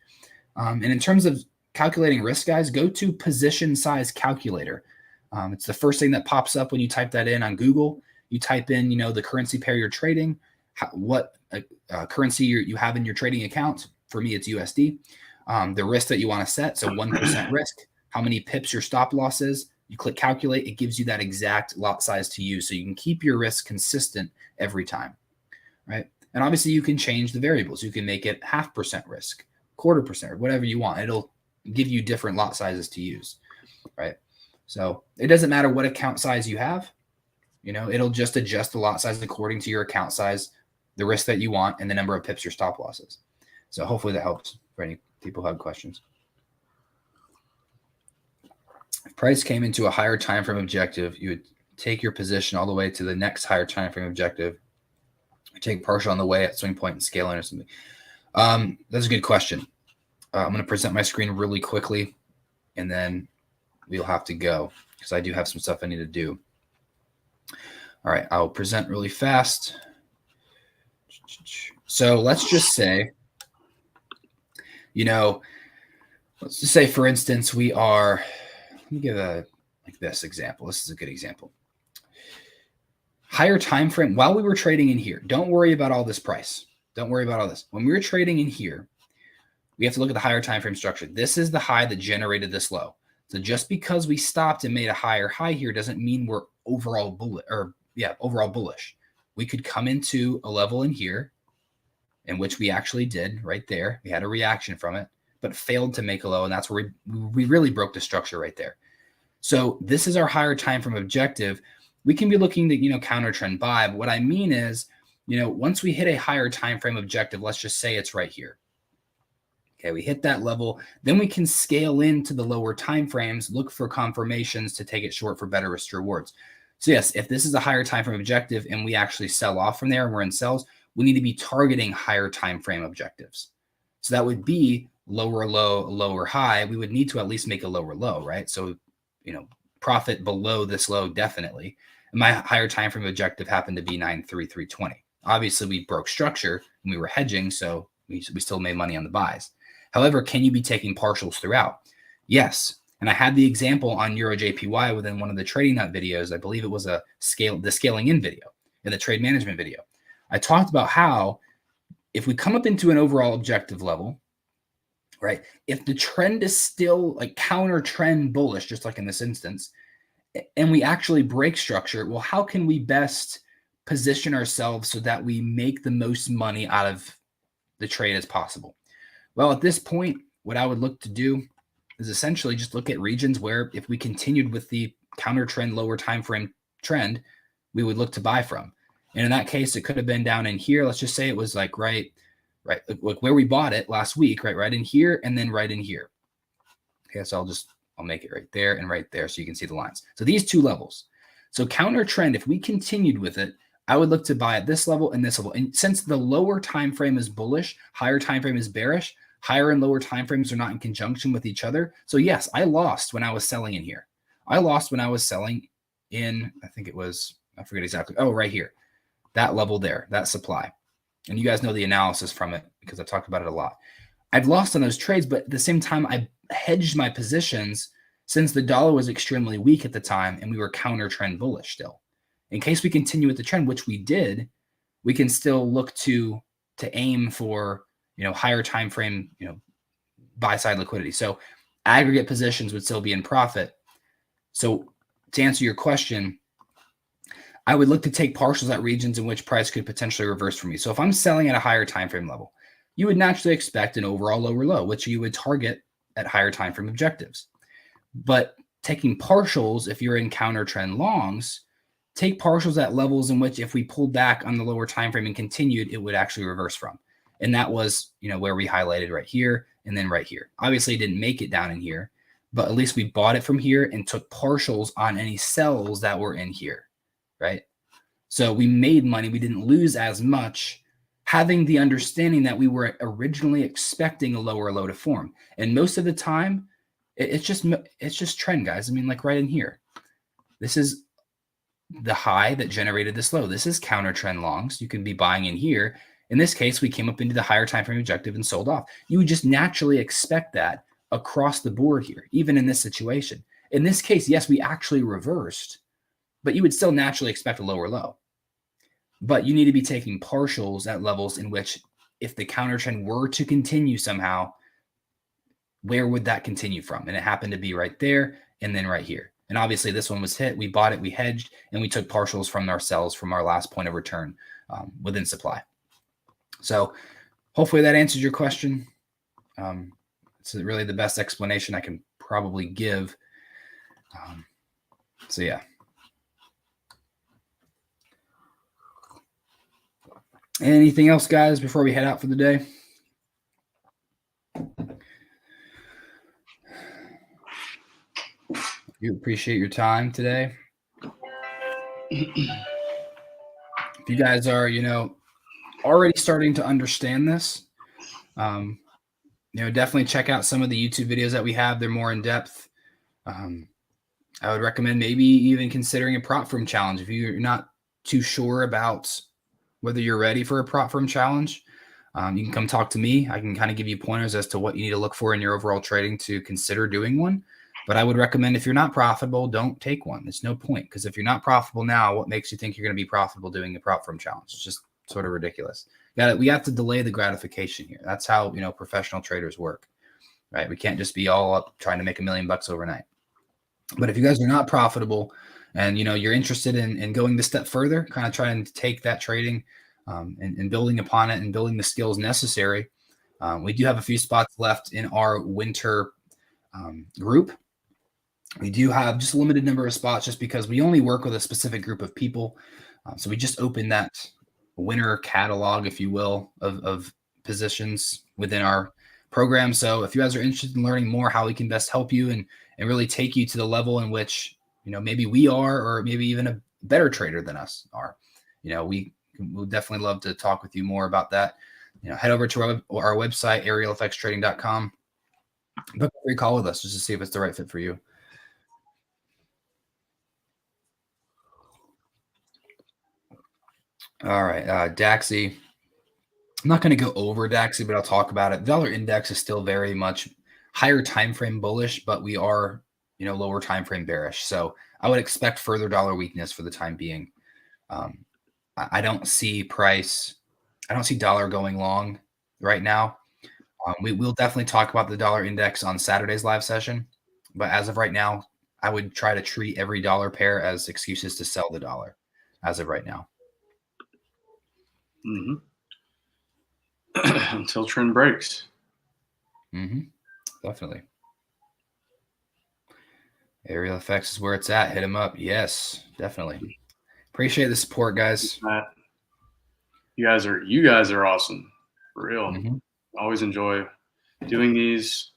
[SPEAKER 2] And in terms of calculating risk, guys, go to position size calculator. It's the first thing that pops up when you type that in on Google. You type in, you know, the currency pair you're trading, what currency you have in your trading account. For me, it's USD. The risk that you want to set, so 1% risk, how many pips your stop loss is. You click calculate. It gives you that exact lot size to use so you can keep your risk consistent every time, right? And obviously, you can change the variables. You can make it 0.5% risk, 0.25%, whatever you want. It'll give you different lot sizes to use, right? So it doesn't matter what account size you have. You know, it'll just adjust the lot size according to your account size, the risk that you want, and the number of pips your stop losses. So hopefully that helps for any people who have questions. If price came into a higher time frame objective, you would take your position all the way to the next higher time frame objective. Take partial on the way at swing point and scale in or something. That's a good question. I'm going to present my screen really quickly, and then we'll have to go because I do have some stuff I need to do. All right, I'll present really fast. So let's just say, you know, let's just say, for instance, we are, let me give this example. This is a good example. Higher time frame, while we were trading in here, don't worry about all this price. Don't worry about all this. When we were trading in here, we have to look at the higher time frame structure. This is the high that generated this low. So just because we stopped and made a higher high here doesn't mean we're overall bullish. We could come into a level in here, in which we actually did right there. We had a reaction from it, but failed to make a low, and that's where we really broke the structure right there. So this is our higher time frame objective. We can be looking to, counter trend buy. But what I mean is, once we hit a higher time frame objective, let's just say it's right here. Okay, we hit that level, then we can scale into the lower time frames, look for confirmations to take it short for better risk rewards. So yes, if this is a higher time frame objective and we actually sell off from there and we're in sells, we need to be targeting higher time frame objectives. So that would be lower low, lower high. We would need to at least make a lower low, right? So, profit below this low definitely. And my higher time frame objective happened to be 93320. Obviously, we broke structure and we were hedging, so we still made money on the buys. However, can you be taking partials throughout? Yes. And I had the example on Euro JPY within one of the Trading Nut videos. I believe it was the scaling in video, in the trade management video. I talked about how if we come up into an overall objective level, right, if the trend is still like counter trend bullish, just like in this instance, and we actually break structure, well, how can we best position ourselves so that we make the most money out of the trade as possible? Well, at this point, what I would look to do is essentially just look at regions where if we continued with the counter trend, lower time frame trend, we would look to buy from. And in that case, it could have been down in here. Let's just say it was like right like where we bought it last week, right in here and then right in here. Okay, so I'll make it right there and right there so you can see the lines. So these two levels. So counter trend, if we continued with it, I would look to buy at this level and this level. And since the lower time frame is bullish, higher time frame is bearish, higher and lower time frames are not in conjunction with each other. So yes, I lost when I was selling in here. I lost when I was selling in, I think it was, I forget exactly. Oh, right here, that level there, that supply. And you guys know the analysis from it because I talked about it a lot. I've lost on those trades, but at the same time, I hedged my positions since the dollar was extremely weak at the time and we were counter trend bullish still. In case we continue with the trend, which we did, we can still look to aim for, higher time frame, buy side liquidity. So aggregate positions would still be in profit. So to answer your question, I would look to take partials at regions in which price could potentially reverse for me. So if I'm selling at a higher time frame level, you would naturally expect an overall lower low, which you would target at higher time frame objectives. But taking partials, if you're in counter trend longs, take partials at levels in which if we pulled back on the lower time frame and continued, it would actually reverse from. And that was, where we highlighted right here and then right here. Obviously, it didn't make it down in here, but at least we bought it from here and took partials on any sells that were in here, right? So we made money. We didn't lose as much, having the understanding that we were originally expecting a lower low to form. And most of the time, it's just trend, guys. I mean, like right in here, this is the high that generated this low. This is counter trend longs. You can be buying in here. In this case, we came up into the higher time frame objective and sold off. You would just naturally expect that across the board here, even in this situation. In this case, yes, we actually reversed, but you would still naturally expect a lower low. But you need to be taking partials at levels in which if the counter trend were to continue somehow, where would that continue from? And it happened to be right there and then right here. And obviously this one was hit. We bought it, we hedged, and we took partials from our sells from our last point of return within supply. So hopefully that answers your question. It's really the best explanation I can probably give. So yeah. Anything else, guys, before we head out for the day? You appreciate your time today. If you guys are, already starting to understand this, definitely check out some of the YouTube videos that we have. They're more in depth. I would recommend maybe even considering a prop firm challenge. If you're not too sure about whether you're ready for a prop firm challenge, you can come talk to me. I can kind of give you pointers as to what you need to look for in your overall trading to consider doing one. But I would recommend if you're not profitable, don't take one. There's no point, because if you're not profitable now, what makes you think you're going to be profitable doing a prop firm challenge? It's just sort of ridiculous. We have to delay the gratification here. That's how professional traders work, right? We can't just be all up trying to make $1 million overnight. But if you guys are not profitable and you're interested in going the step further, kind of trying to take that trading and building upon it and building the skills necessary, we do have a few spots left in our winter group. We do have just a limited number of spots just because we only work with a specific group of people. So we just opened that winner catalog, if you will, of positions within our program. So if you guys are interested in learning more how we can best help you and really take you to the level in which, maybe we are, or maybe even a better trader than us are, we'll definitely love to talk with you more about that. Head over to our website, arielfxtrading.com. Book a free call with us just to see if it's the right fit for you. All right, Daxi. I'm not going to go over Daxi, but I'll talk about it. The dollar index is still very much higher time frame bullish, but we are, lower time frame bearish. So I would expect further dollar weakness for the time being. I don't see dollar going long right now. We will definitely talk about the dollar index on Saturday's live session, but as of right now, I would try to treat every dollar pair as excuses to sell the dollar as of right now.
[SPEAKER 3] Until trend breaks.
[SPEAKER 2] Definitely. Ariel Fx is where it's at. Hit him up. Yes, definitely. Appreciate the support, guys.
[SPEAKER 3] You guys are awesome, for real. Always enjoy doing these,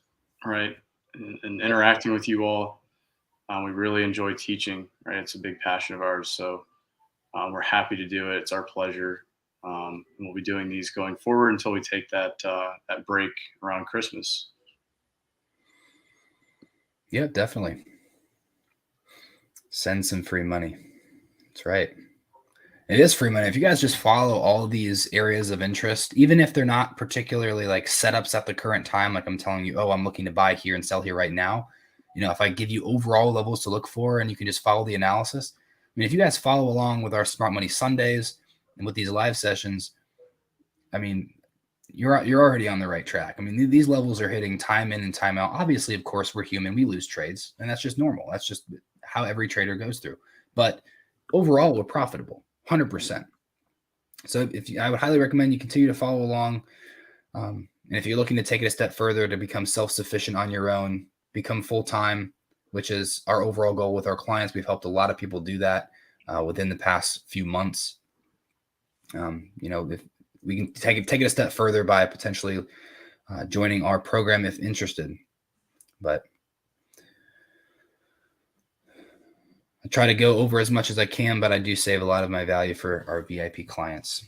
[SPEAKER 3] right, and interacting with you all. We really enjoy teaching, right? It's a big passion of ours. So we're happy to do it. It's our pleasure. And we'll be doing these going forward until we take that break around Christmas.
[SPEAKER 2] Yeah, definitely. Send some free money. That's right. It is free money. If you guys just follow all of these areas of interest, even if they're not particularly like setups at the current time, like I'm telling you, I'm looking to buy here and sell here right now. If I give you overall levels to look for and you can just follow the analysis. I mean, if you guys follow along with our Smart Money Sundays and with these live sessions, I mean, you're already on the right track. I mean, these levels are hitting time in and time out. Obviously, of course, we're human. We lose trades, and that's just normal. That's just how every trader goes through. But overall, we're profitable, 100%. So I would highly recommend you continue to follow along. And if you're looking to take it a step further to become self-sufficient on your own, become full-time, which is our overall goal with our clients. We've helped a lot of people do that within the past few months. If we can take it a step further by potentially joining our program if interested. But I try to go over as much as I can, but I do save a lot of my value for our VIP clients,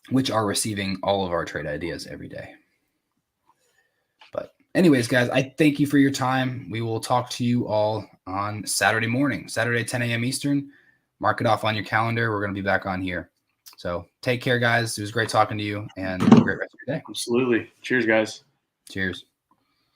[SPEAKER 2] which are receiving all of our trade ideas every day. But anyways, guys, I thank you for your time. We will talk to you all on Saturday morning, Saturday, 10 a.m. Eastern. Mark it off on your calendar. We're going to be back on here. So take care, guys. It was great talking to you, and have a great rest of your day.
[SPEAKER 3] Absolutely. Cheers, guys.
[SPEAKER 2] Cheers.